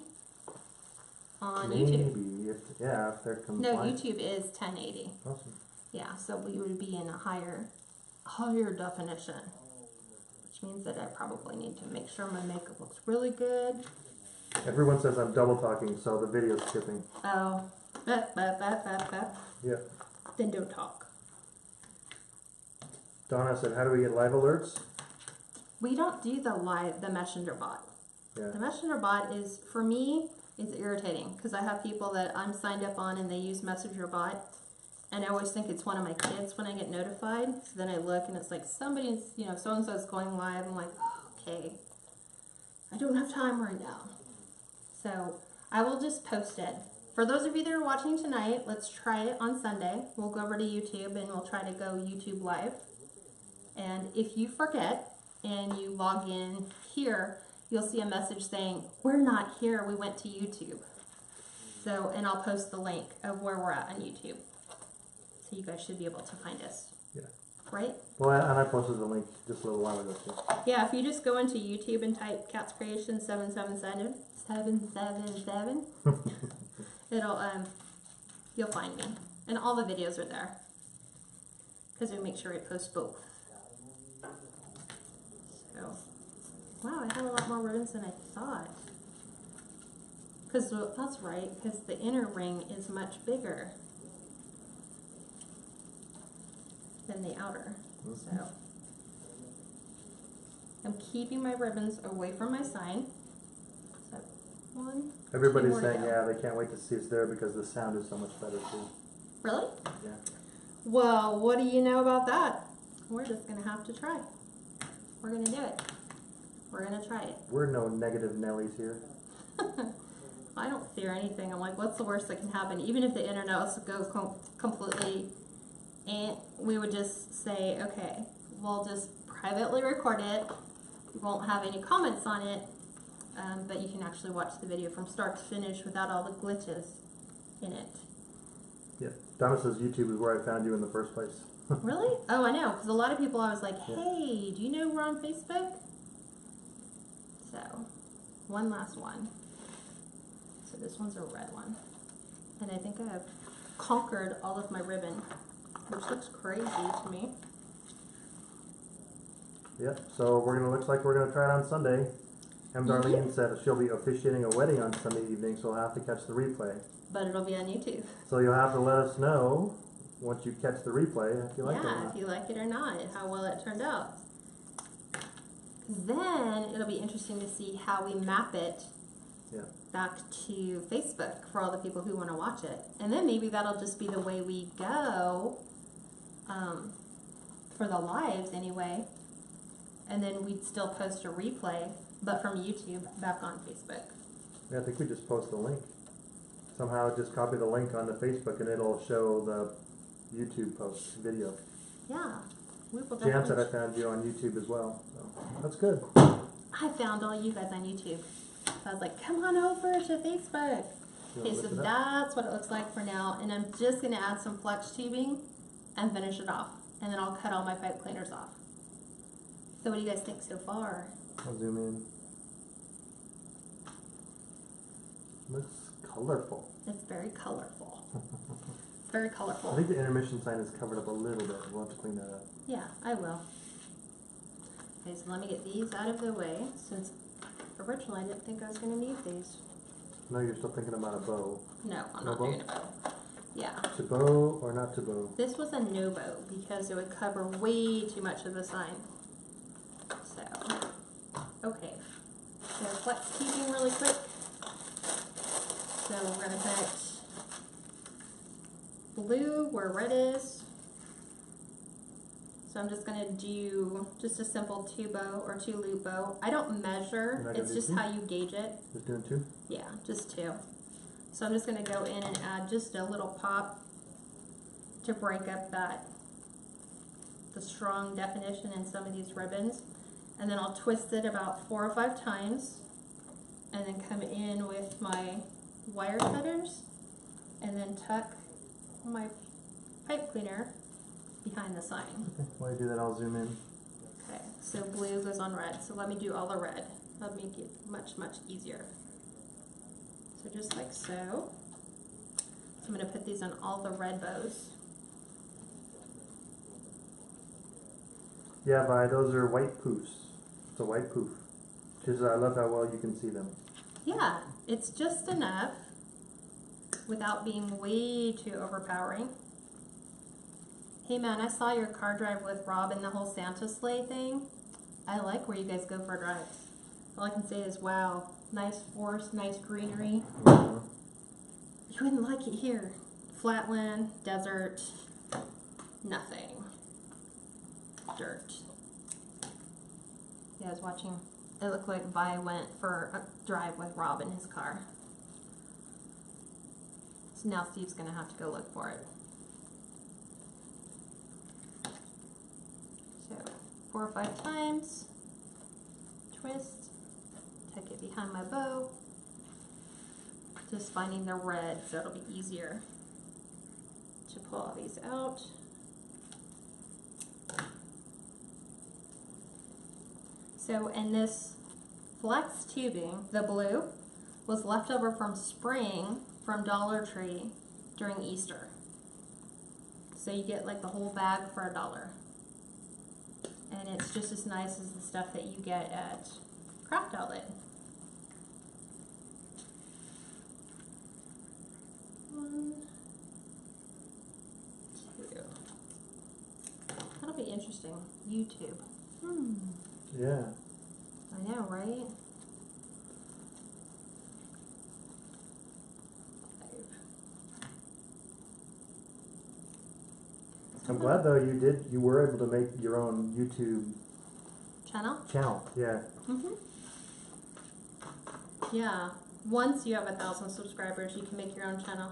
Speaker 1: on
Speaker 2: maybe
Speaker 1: YouTube.
Speaker 2: if they're
Speaker 1: No,
Speaker 2: compliant.
Speaker 1: YouTube is 1080.
Speaker 2: Awesome.
Speaker 1: Yeah, so we would be in a higher definition, which means that I probably need to make sure my makeup looks really good.
Speaker 2: Everyone says I'm double talking, so the video's skipping.
Speaker 1: Oh,
Speaker 2: Yeah.
Speaker 1: then don't talk.
Speaker 2: Donna said, how do we get live alerts?
Speaker 1: We don't do the messenger bot.
Speaker 2: Yeah.
Speaker 1: The messenger bot is, for me, is irritating because I have people that I'm signed up on and they use messenger bot, and I always think it's one of my kids when I get notified. So then I look and it's like somebody's, so and so's going live. I'm like, okay, I don't have time right now. So I will just post it. For those of you that are watching tonight, let's try it on Sunday. We'll go over to YouTube and we'll try to go YouTube live. And if you forget and you log in here, you'll see a message saying, we're not here, we went to YouTube. So, and I'll post the link of where we're at on YouTube. So you guys should be able to find us.
Speaker 2: Yeah.
Speaker 1: Right?
Speaker 2: Well, and I posted the link just a little while ago too.
Speaker 1: Yeah, if you just go into YouTube and type KatsCreationsNMore, it'll, you'll find me. And all the videos are there. Because we make sure we post both. So, wow, I have a lot more ribbons than I thought. Because, well, that's right, because the inner ring is much bigger than the outer. So, I'm keeping my ribbons away from my sign. So, one.
Speaker 2: Everybody's
Speaker 1: two more
Speaker 2: saying,
Speaker 1: to go.
Speaker 2: yeah, they can't wait to see us there because the sound is so much better too.
Speaker 1: Really?
Speaker 2: Yeah.
Speaker 1: Well, what do you know about that? We're just going to have to try. We're going to do it. We're going to try it.
Speaker 2: We're no negative Nellies here.
Speaker 1: I don't fear anything. I'm like, what's the worst that can happen? Even if the internet goes completely, and we would just say, okay, we'll just privately record it. We won't have any comments on it, but you can actually watch the video from start to finish without all the glitches in it.
Speaker 2: Yeah. Donna says YouTube is where I found you in the first place.
Speaker 1: Really? Oh, I know. Because a lot of people, I was like, hey, do you know we're on Facebook? So, one last one. So this one's a red one. And I think I have conquered all of my ribbon, which looks crazy to me.
Speaker 2: Yep. So looks like we're gonna try it on Sunday. Darlene said she'll be officiating a wedding on Sunday evening, so we'll have to catch the replay.
Speaker 1: But it'll be on YouTube.
Speaker 2: So you'll have to let us know once you catch the replay if you like it or
Speaker 1: Yeah,
Speaker 2: not.
Speaker 1: if you like it or not, and how well it turned out. Then it'll be interesting to see how we map it back to Facebook for all the people who want to watch it. And then maybe that'll just be the way we go for the lives anyway. And then we'd still post a replay, but from YouTube back on Facebook.
Speaker 2: Yeah, I think we just post the link. Somehow just copy the link onto Facebook and it'll show the YouTube post video.
Speaker 1: Yeah. We will
Speaker 2: Jan said
Speaker 1: definitely.
Speaker 2: I found you on YouTube as well. So that's good.
Speaker 1: I found all you guys on YouTube. So I was like, come on over to Facebook.
Speaker 2: You
Speaker 1: Okay,
Speaker 2: wanna
Speaker 1: so
Speaker 2: lift it up?
Speaker 1: that's what it looks like for now. And I'm just going to add some flex tubing and finish it off. And then I'll cut all my pipe cleaners off. So what do you guys think so far?
Speaker 2: I'll zoom in. Looks colorful.
Speaker 1: It's very colorful. It's very
Speaker 2: I
Speaker 1: colorful.
Speaker 2: think the intermission sign is covered up a little bit. We'll have to clean that up.
Speaker 1: Yeah, I will. Okay, so let me get these out of the way, since originally I didn't think I was going to need these.
Speaker 2: No, you're still thinking about a bow.
Speaker 1: No, I'm
Speaker 2: No
Speaker 1: not
Speaker 2: bow?
Speaker 1: doing a bow. Yeah.
Speaker 2: To bow or not to bow?
Speaker 1: This was a no bow because it would cover way too much of the sign. So, okay. So flex tubing really quick. So we're going to put blue where red is. So I'm just going to do just a simple 2 bow or 2 loop bow. I don't measure,
Speaker 2: You're not gonna
Speaker 1: it's
Speaker 2: do
Speaker 1: just
Speaker 2: 2?
Speaker 1: how you gauge it.
Speaker 2: Just doing 2?
Speaker 1: Yeah, just 2. So I'm just going to go in and add just a little pop to break up the strong definition in some of these ribbons. And then I'll twist it about 4 or 5 times and then come in with my wire cutters and then tuck my pipe cleaner behind the sign.
Speaker 2: Okay, while you do that, I'll zoom in.
Speaker 1: Okay, so blue goes on red. So let me do all the red. That'll make it much, much easier. So just like so. So I'm going to put these on all the red bows.
Speaker 2: Yeah, Vi, those are white poofs. It's a white poof. Just I love how well you can see them.
Speaker 1: Yeah, it's just enough without being way too overpowering. Hey man, I saw your car drive with Rob and the whole Santa sleigh thing. I like where you guys go for drives. All I can say is, wow, nice forest, nice greenery.
Speaker 2: Mhm.
Speaker 1: You wouldn't like it here. Flatland, desert, nothing. Dirt. Yeah, I was watching. It looked like Vi went for a drive with Rob in his car. So now Steve's gonna have to go look for it. So 4 or 5 times, twist, tuck it behind my bow. Just finding the red, so it'll be easier to pull all these out. So, and this flex tubing, the blue, was left over from spring from Dollar Tree during Easter. So you get like the whole bag for $1. And it's just as nice as the stuff that you get at Craft Outlet. 1, 2. That'll be interesting. YouTube.
Speaker 2: Yeah.
Speaker 1: I know, right? 5.
Speaker 2: I'm glad though you were able to make your own YouTube
Speaker 1: Channel?
Speaker 2: Yeah.
Speaker 1: Yeah. Once you have 1,000 subscribers, you can make your own channel.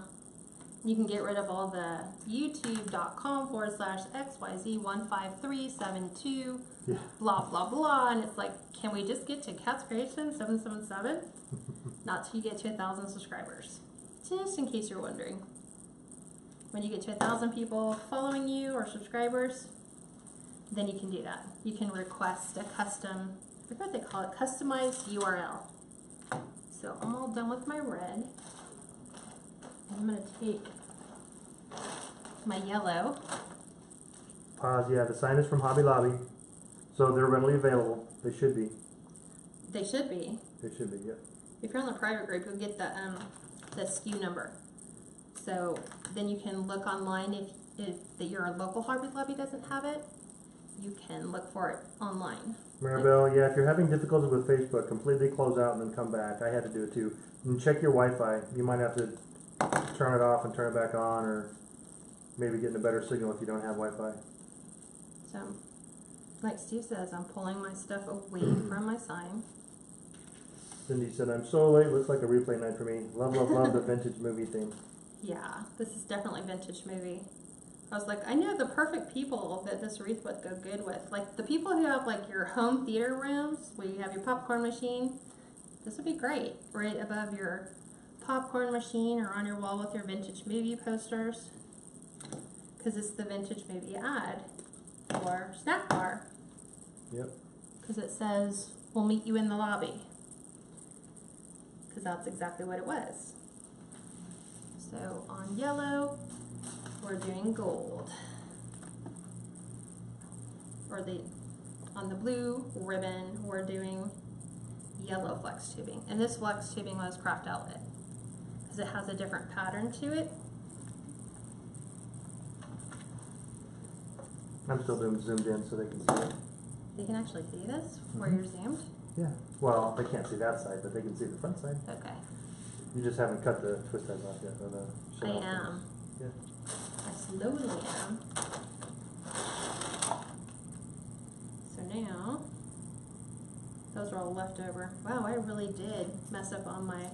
Speaker 1: You can get rid of all the youtube.com/XYZ15372
Speaker 2: Yeah.
Speaker 1: blah blah blah, and it's like, can we just get to KatsCreations777? Not till you get to 1,000 subscribers. Just in case you're wondering. When you get to 1,000 people following you or subscribers, then you can do that. You can request a custom, I forget what they call it, customized URL. So I'm all done with my red. I'm gonna take my yellow.
Speaker 2: Pause. Yeah, the sign is from Hobby Lobby, so they're readily available. They should be.
Speaker 1: They should be.
Speaker 2: They should be. Yeah.
Speaker 1: If you're on the private group, you'll get the SKU number. So then you can look online if your local Hobby Lobby doesn't have it. You can look for it online.
Speaker 2: Maribel, yeah, if you're having difficulties with Facebook, completely close out and then come back. I had to do it too. And check your Wi-Fi. You might have to turn it off and turn it back on, or maybe getting a better signal if you don't have Wi-Fi.
Speaker 1: So, like Steve says, I'm pulling my stuff away from my sign.
Speaker 2: Cindy said, I'm so late. Looks like a replay night for me. Love, love, love the vintage movie theme.
Speaker 1: Yeah, this is definitely vintage movie. I was like, I know the perfect people that this wreath would go good with. Like the people who have like your home theater rooms where you have your popcorn machine. This would be great right above your popcorn machine or on your wall with your vintage movie posters. Because it's the vintage movie ad or snack bar.
Speaker 2: Yep.
Speaker 1: Because it says, we'll meet you in the lobby. Because that's exactly what it was. So on yellow, we're doing gold. Or on the blue ribbon, we're doing yellow flex tubing. And this flex tubing was Craft Outlet. Because it has a different pattern to it.
Speaker 2: I'm still doing zoomed in so they can see it.
Speaker 1: They can actually see this where you're zoomed?
Speaker 2: Yeah. Well, they can't see that side, but they can see the front side.
Speaker 1: Okay.
Speaker 2: You just haven't cut the twist ties off yet, or the
Speaker 1: I
Speaker 2: shell
Speaker 1: am.
Speaker 2: things.
Speaker 1: I slowly am. So now, those are all left over. Wow, I really did mess up on my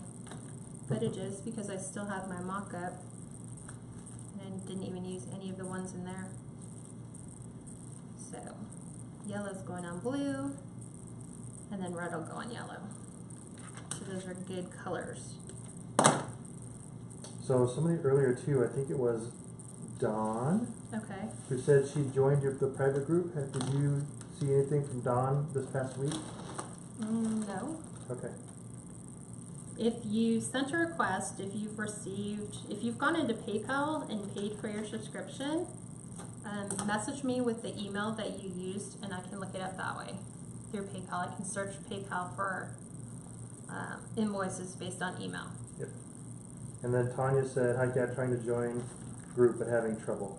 Speaker 1: footages because I still have my mock-up. And I didn't even use any of the ones in there. So, yellow's going on blue, and then red will go on yellow. So those are good colors.
Speaker 2: So somebody earlier too, I think it was Dawn,
Speaker 1: Okay.
Speaker 2: who said she joined the private group. Did you see anything from Dawn this past week?
Speaker 1: No.
Speaker 2: Okay.
Speaker 1: If you sent a request, if you've gone into PayPal and paid for your subscription, message me with the email that you used, and I can look it up that way through PayPal. I can search PayPal for invoices based on email.
Speaker 2: Yep. And then Tanya said, "Hi, Kat, trying to join group but having trouble."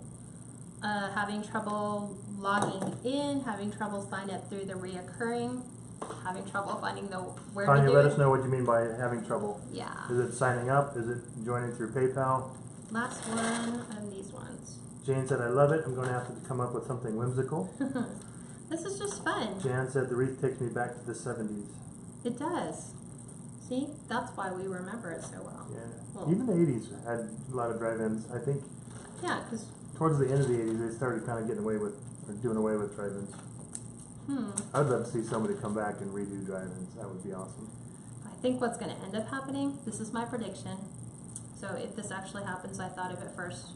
Speaker 1: Having trouble logging in, having trouble signing up through the reoccurring, having trouble finding the where
Speaker 2: Tanya,
Speaker 1: to do
Speaker 2: let
Speaker 1: it.
Speaker 2: us know what you mean by having trouble.
Speaker 1: Yeah.
Speaker 2: Is it signing up? Is it joining through PayPal?
Speaker 1: Last one and these ones.
Speaker 2: Jane said, "I love it. I'm going to have to come up with something whimsical."
Speaker 1: This is just fun.
Speaker 2: Jan said, "The wreath takes me back to the 70s.
Speaker 1: It does. See, that's why we remember it so well.
Speaker 2: Yeah.
Speaker 1: Well,
Speaker 2: Even the 80s had a lot of drive-ins. I think
Speaker 1: yeah, because
Speaker 2: towards the end of the 80s, they started kind of getting away with, or doing away with drive-ins. I would love to see somebody come back and redo drive-ins. That would be awesome.
Speaker 1: I think what's going to end up happening, this is my prediction, so if this actually happens, I thought of it first.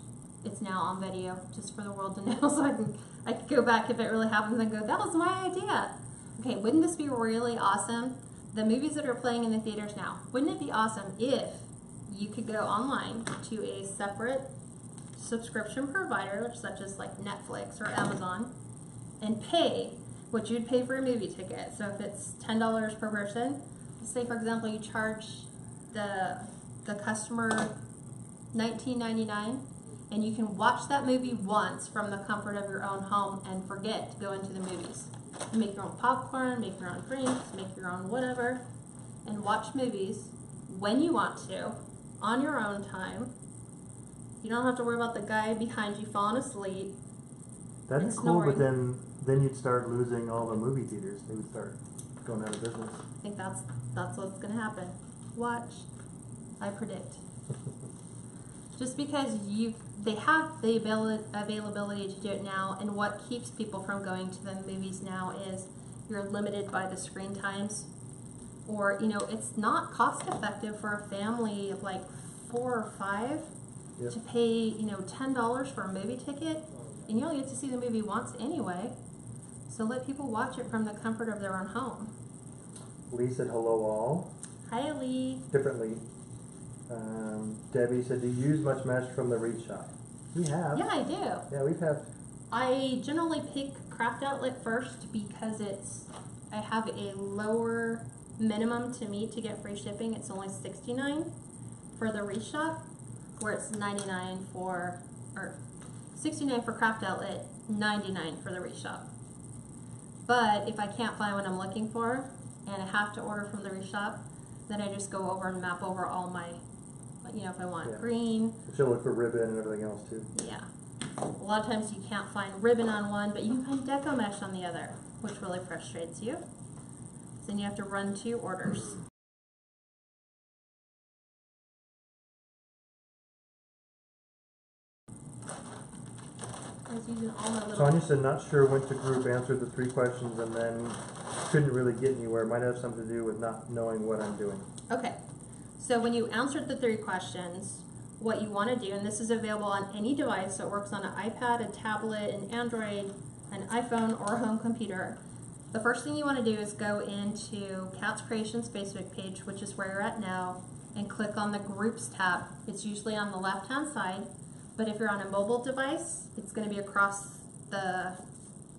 Speaker 1: It's now on video, just for the world to know, so I could go back if it really happens and go, that was my idea. Okay, wouldn't this be really awesome? The movies that are playing in the theaters now, wouldn't it be awesome if you could go online to a separate subscription provider, such as like Netflix or Amazon, and pay what you'd pay for a movie ticket. So if it's $10 per person, let's say for example you charge the customer $19.99, and you can watch that movie once from the comfort of your own home and forget to go into the movies. You make your own popcorn, make your own drinks, make your own whatever, and watch movies when you want to, on your own time. You don't have to worry about the guy behind you falling asleep.
Speaker 2: That'd
Speaker 1: and
Speaker 2: be cool,
Speaker 1: snoring.
Speaker 2: but then you'd start losing all the movie theaters. They would start going out of business.
Speaker 1: I think that's what's going to happen. Watch. I predict. Just because they have the availability to do it now, and what keeps people from going to the movies now is you're limited by the screen times, or it's not cost effective for a family of like 4 or 5 to pay $10 for a movie ticket, and you only get to see the movie once anyway. So let people watch it from the comfort of their own home.
Speaker 2: Lee said, "Hello all."
Speaker 1: Hi, Lee.
Speaker 2: Differently. Debbie said, "Do you use much mesh from the Wreath shop?" We have.
Speaker 1: Yeah, I do.
Speaker 2: Yeah, we've had.
Speaker 1: I generally pick Craft Outlet first because I have a lower minimum to meet to get free shipping. It's only $69 for the Wreath shop, where it's $99 for Craft Outlet, $99 for the Wreath shop. But if I can't find what I'm looking for and I have to order from the Wreath shop, then I just go over and map over all my, if I want green.
Speaker 2: She'll look for ribbon and everything else too.
Speaker 1: Yeah. A lot of times you can't find ribbon on one, but you can find Deco mesh on the other, which really frustrates you. So then you have to run 2 orders. I was using all my little...
Speaker 2: Sonia said, "Not sure when to group, answered the 3 questions and then couldn't really get anywhere. Might have something to do with not knowing what I'm doing."
Speaker 1: Okay. So when you answered the 3 questions, what you want to do, and this is available on any device, so it works on an iPad, a tablet, an Android, an iPhone, or a home computer. The first thing you want to do is go into Kats Creations Facebook page, which is where you're at now, and click on the Groups tab. It's usually on the left-hand side, but if you're on a mobile device, it's going to be across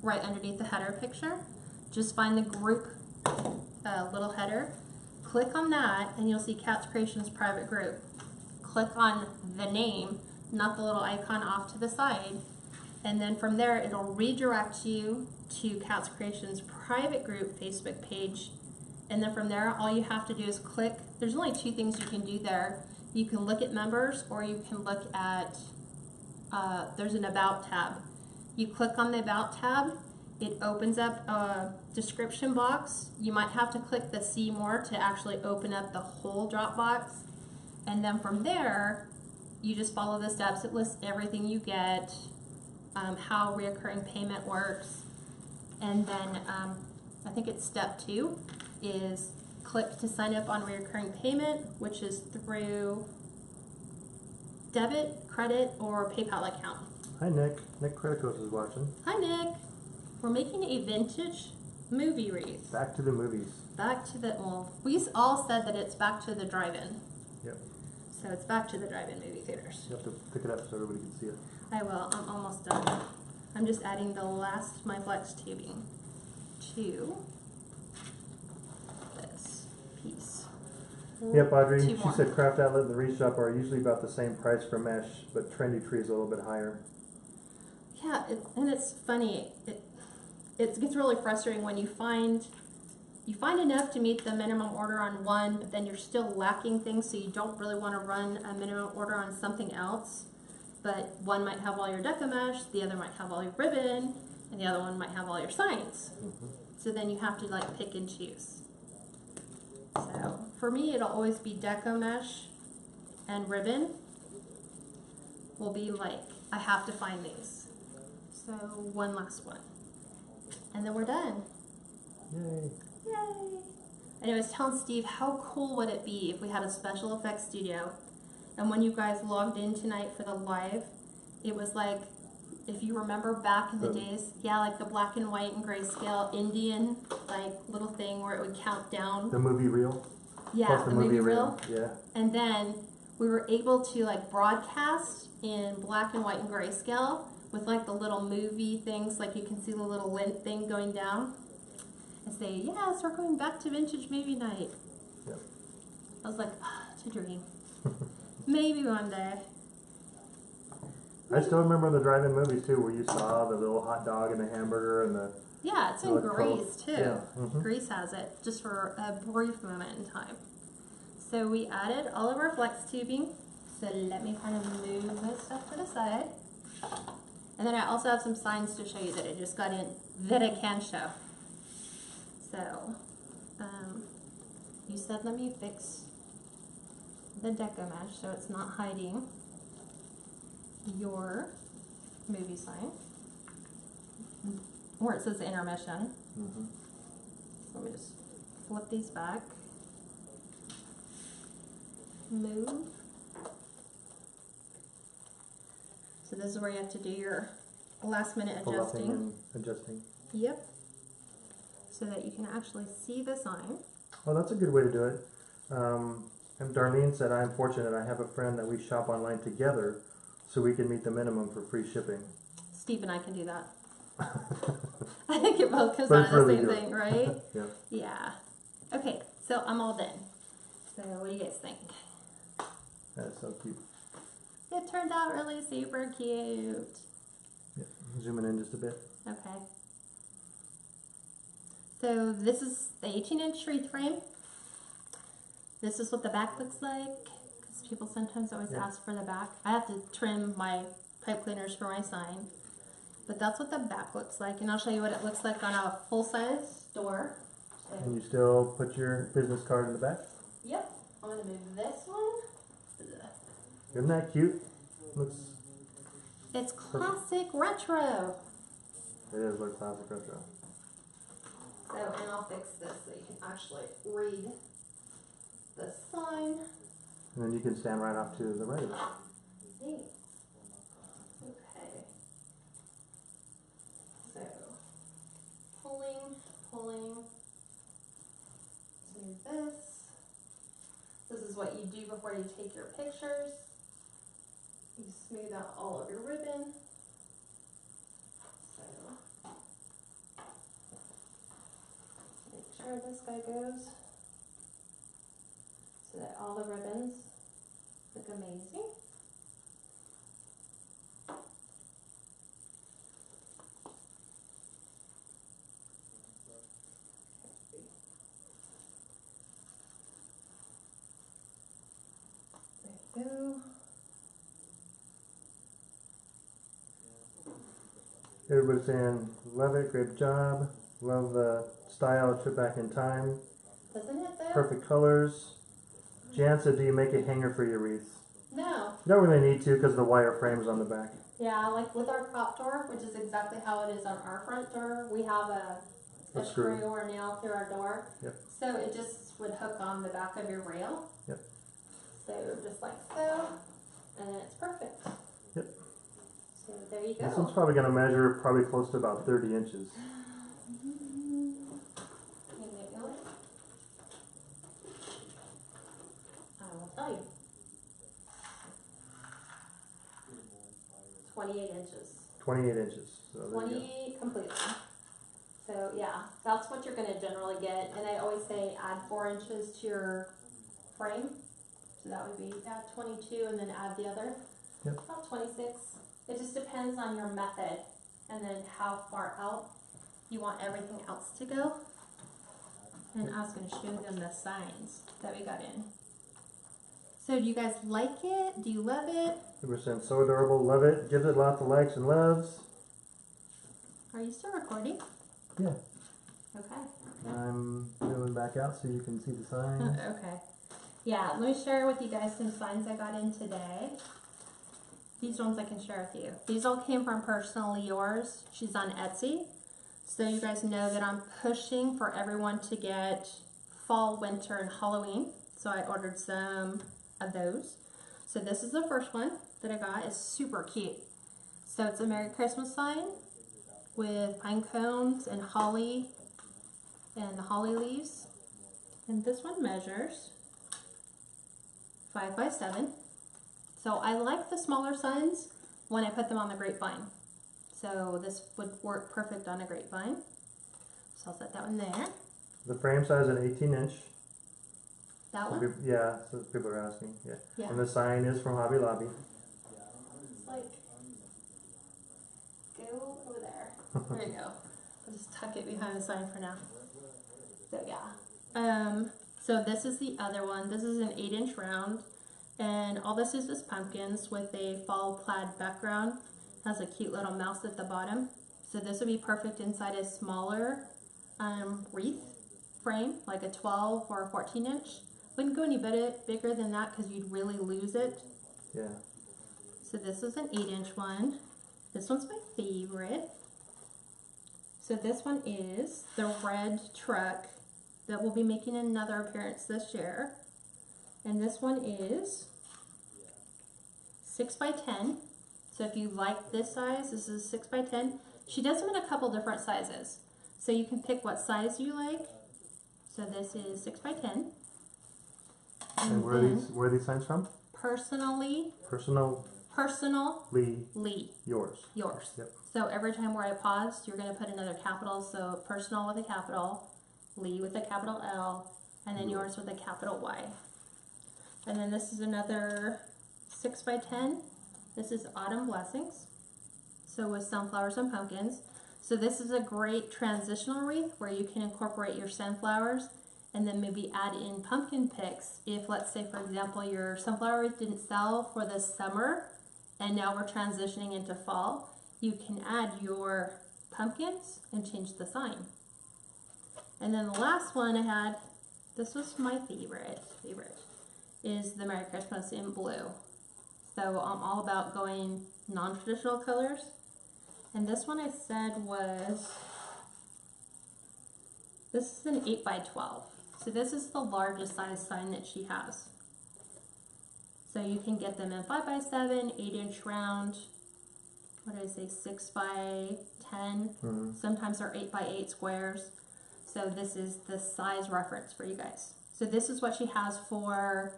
Speaker 1: right underneath the header picture. Just find the group little header. Click on that, and you'll see Kats Creations Private Group. Click on the name, not the little icon off to the side, and then from there it'll redirect you to Kats Creations Private Group Facebook page, and then from there all you have to do is click. There's only 2 things you can do there. You can look at members, or you can look at there's an About tab. You click on the About tab, it opens up a description box. You might have to click the See More to actually open up the whole drop box. And then from there, you just follow the steps. It lists everything you get, how reoccurring payment works. And then I think it's step 2 is click to sign up on reoccurring payment, which is through debit, credit, or PayPal account.
Speaker 2: Hi, Nick. Nick Criticos is watching.
Speaker 1: Hi, Nick. We're making a vintage movie wreath.
Speaker 2: Back to the movies.
Speaker 1: Back to the, well, we all said that it's back to the drive-in.
Speaker 2: Yep.
Speaker 1: So it's back to the drive-in movie theaters.
Speaker 2: You have to pick it up so everybody can see it.
Speaker 1: I will. I'm almost done. I'm just adding the last, my flex tubing to this piece.
Speaker 2: Yep, Audrey,
Speaker 1: Two
Speaker 2: she
Speaker 1: more.
Speaker 2: said craft outlet and the Wreath shop are usually about the same price for mesh, but Trendy Tree is a little bit higher.
Speaker 1: Yeah, and it's funny. It gets really frustrating when you find enough to meet the minimum order on one, but then you're still lacking things, so you don't really want to run a minimum order on something else. But one might have all your Deco mesh, the other might have all your ribbon, and the other one might have all your signs. So then you have to like pick and choose. So for me, it'll always be Deco mesh and ribbon will be like, I have to find these. So one last one. And then we're done.
Speaker 2: Yay.
Speaker 1: Yay! And I was telling Steve, how cool would it be if we had a special effects studio, and when you guys logged in tonight for the live, it was like, if you remember back in the days, yeah, like the black and white and grayscale Indian, like little thing where it would count down.
Speaker 2: The movie reel?
Speaker 1: Yeah,
Speaker 2: Plus
Speaker 1: the movie reel.
Speaker 2: Yeah.
Speaker 1: And then we were able to like broadcast in black and white and grayscale with like the little movie things, like you can see the little lint thing going down. And say, yes, we're going back to Vintage Movie Night.
Speaker 2: Yep.
Speaker 1: I was like, oh, it's a dream. Maybe one day.
Speaker 2: I still remember the drive-in movies too, where you saw the little hot dog and the hamburger and the...
Speaker 1: Yeah, it's in
Speaker 2: Like
Speaker 1: Greece too.
Speaker 2: Yeah.
Speaker 1: Greece has it, just for a brief moment in time. So we added all of our flex tubing. So let me kind of move this stuff to the side. And then I also have some signs to show you that I just got in that I can show. So, you said let me fix the Deco mesh so it's not hiding your movie sign where it says intermission. So let me just flip these back, move. So this is where you have to do your last minute adjusting.
Speaker 2: And adjusting.
Speaker 1: Yep. So that you can actually see the sign.
Speaker 2: Oh, that's a good way to do it. And Darlene said, I'm fortunate I have a friend that we shop online together so we can meet the minimum for free shipping.
Speaker 1: Steve and I can do that. I think it both comes
Speaker 2: But
Speaker 1: out
Speaker 2: it's
Speaker 1: of the
Speaker 2: really
Speaker 1: same
Speaker 2: good.
Speaker 1: thing, right?
Speaker 2: Yeah.
Speaker 1: Yeah. Okay, so I'm all done. So what do you guys think?
Speaker 2: That's so cute.
Speaker 1: It turned out really super cute.
Speaker 2: Yeah. Zooming in just a bit.
Speaker 1: Okay. So this is the 18-inch wreath frame. This is what the back looks like, because people sometimes always ask for the back. I have to trim my pipe cleaners for my sign, but that's what the back looks like, and I'll show you what it looks like on a full-size door. So,
Speaker 2: And you still put your business card in the back?
Speaker 1: yep, I'm going to move this one.
Speaker 2: Isn't that cute? Looks...
Speaker 1: It's classic retro.
Speaker 2: It is like classic retro.
Speaker 1: So, and I'll fix this so you can actually read the sign.
Speaker 2: And then you can stand right off to the right of it.
Speaker 1: Neat. Okay. So, pulling, do this. This is what you do before you take your pictures. You smooth out all of your ribbon. So, make sure this guy goes so that all the ribbons look amazing. There you go.
Speaker 2: Everybody's saying, love it, great job. Love the style, trip back in time.
Speaker 1: Isn't it though?
Speaker 2: Perfect colors. Jan said, do you make a hanger for your wreaths?
Speaker 1: No.
Speaker 2: You don't really need to because the wire frame's on the back.
Speaker 1: Yeah, like with our prop door, which is exactly how it is on our front door, we have a
Speaker 2: screw.
Speaker 1: screw or nail through our door.
Speaker 2: Yep.
Speaker 1: So it just would hook on the back of your rail.
Speaker 2: Yep.
Speaker 1: So just like so, and it's perfect.
Speaker 2: Yep.
Speaker 1: So there you go.
Speaker 2: This one's probably going to measure probably close to about 30 inches.
Speaker 1: I will tell you. 28 inches.
Speaker 2: 28 inches. So there you go.
Speaker 1: 20 completely. So yeah, that's what you're gonna generally get. And I always say add 4 inches to your frame. So that would be add 22 and then add the other.
Speaker 2: Yep.
Speaker 1: About 26. It just depends on your method and then how far out you want everything else to go. And I was gonna show them the signs that we got in. So do you guys like it? Do you love it?
Speaker 2: 100% so adorable. Love it. Gives it lots of likes and loves.
Speaker 1: Are you still recording?
Speaker 2: Yeah.
Speaker 1: Okay.
Speaker 2: I'm zooming back out so you can see the signs.
Speaker 1: Okay. Yeah, let me share with you guys some signs I got in today. These ones I can share with you. These all came from Personally Yours. She's on Etsy. So you guys know that I'm pushing for everyone to get fall, winter, and Halloween. So I ordered some of those. So this is the first one that I got. It's super cute. So it's a Merry Christmas sign with pine cones and holly and the holly leaves. And this one measures 5 by 7. So I like the smaller signs when I put them on the grapevine. So this would work perfect on a grapevine. So I'll set that one there.
Speaker 2: The frame size is an 18-inch.
Speaker 1: That one?
Speaker 2: Yeah, so people are asking. Yeah.
Speaker 1: Yeah.
Speaker 2: And the sign is from Hobby Lobby.
Speaker 1: It's like, go over there. There you go. I'll just tuck it behind the sign for now. So yeah. So this is the other one. This is an 8-inch round. And all this is pumpkins with a fall plaid background. Has a cute little mouse at the bottom. So this would be perfect inside a smaller wreath frame, like a 12 or a 14-inch. Wouldn't go any bigger than that because you'd really lose it.
Speaker 2: Yeah.
Speaker 1: So this is an 8-inch one. This one's my favorite. So this one is the red truck that will be making another appearance this year. And this one is 6 by 10. So if you like this size, this is 6 by 10. She does them in a couple different sizes. So you can pick what size you like. So this is 6 by 10.
Speaker 2: And where are these signs from?
Speaker 1: Personally
Speaker 2: yours.
Speaker 1: Yours.
Speaker 2: Yep.
Speaker 1: So every time where I paused, you're going to put another capital. So personal with a capital, Lee with a capital L, and then yours with a capital Y. And then this is another 6 by 10. This is Autumn Blessings. So with sunflowers and pumpkins. So this is a great transitional wreath where you can incorporate your sunflowers and then maybe add in pumpkin picks. If, let's say, for example, your sunflower wreath didn't sell for this summer and now we're transitioning into fall, you can add your pumpkins and change the sign. And then the last one I had, this was my favorite, is the Merry Christmas in blue. So I'm all about going non-traditional colors. And this one I said was, this is an 8 by 12. So this is the largest size sign that she has. So you can get them in 5 by 7, 8-inch round, what did I say, 6 by 10.
Speaker 2: Mm-hmm.
Speaker 1: Sometimes they're 8 by 8 squares. So this is the size reference for you guys. So this is what she has for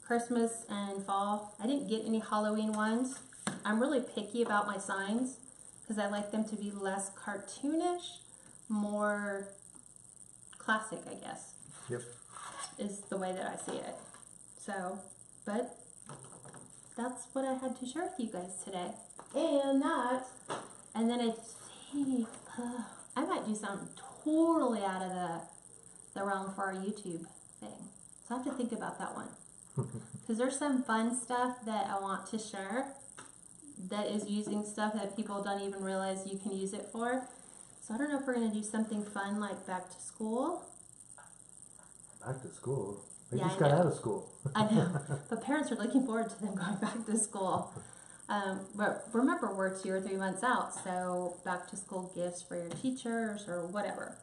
Speaker 1: Christmas and fall. I didn't get any Halloween ones. I'm really picky about my signs because I like them to be less cartoonish, more classic, I guess.
Speaker 2: Yep.
Speaker 1: Is the way that I see it. So, but that's what I had to share with you guys today. And then I think I might do something totally out of the realm for our YouTube thing. So I have to think about that one. Because there's some fun stuff that I want to share that is using stuff that people don't even realize you can use it for. So I don't know if we're going to do something fun like back to school.
Speaker 2: Back to school? They
Speaker 1: Yeah,
Speaker 2: just
Speaker 1: I
Speaker 2: got
Speaker 1: know.
Speaker 2: out of school.
Speaker 1: I know, but parents are looking forward to them going back to school. But remember, we're 2 or 3 months out, so back to school gifts for your teachers or whatever.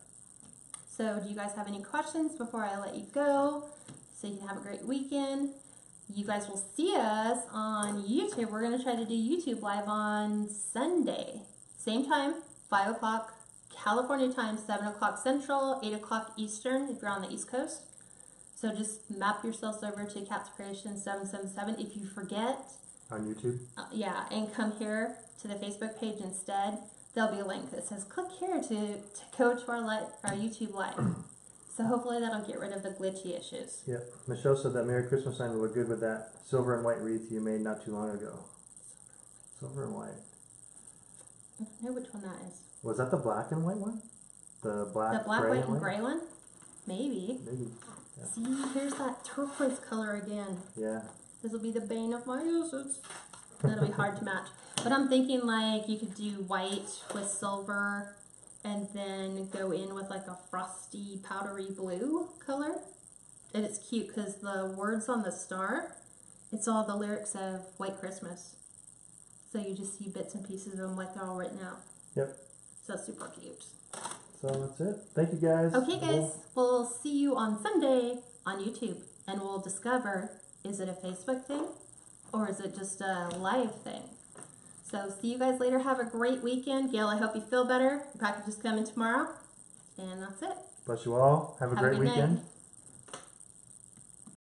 Speaker 1: So do you guys have any questions before I let you go? So you can have a great weekend. You guys will see us on YouTube. We're going to try to do YouTube live on Sunday. Same time, 5 o'clock California time, 7 o'clock Central, 8 o'clock Eastern if you're on the East Coast. So just map yourselves over to KatsCreationsNMore. If you forget,
Speaker 2: On YouTube?
Speaker 1: yeah, and come here to the Facebook page instead. there'll be a link that says click here to go to our YouTube live. So hopefully that'll get rid of the glitchy issues.
Speaker 2: Yep. Michelle said that Merry Christmas sign would look good with that silver and white wreath you made not too long ago. Silver and white.
Speaker 1: I don't know which one that is.
Speaker 2: Was that the black and white one? The black,
Speaker 1: white, and gray one? Maybe.
Speaker 2: Maybe. Yeah.
Speaker 1: See, here's that turquoise color again.
Speaker 2: Yeah.
Speaker 1: This will be the bane of my uses. That'll be hard to match. But I'm thinking like you could do white with silver and then go in with like a frosty powdery blue color. And it's cute because the words on the star, it's all the lyrics of White Christmas. So you just see bits and pieces of them like they're all written out.
Speaker 2: Yep.
Speaker 1: So super cute.
Speaker 2: So that's it. Thank you guys.
Speaker 1: Okay guys, we'll see you on Sunday on YouTube and we'll discover, is it a Facebook thing or is it just a live thing? So see you guys later. Have a great weekend. Gail, I hope you feel better. Your package is coming tomorrow. And that's it.
Speaker 2: Bless you all. Have a great
Speaker 1: good
Speaker 2: weekend.
Speaker 1: night.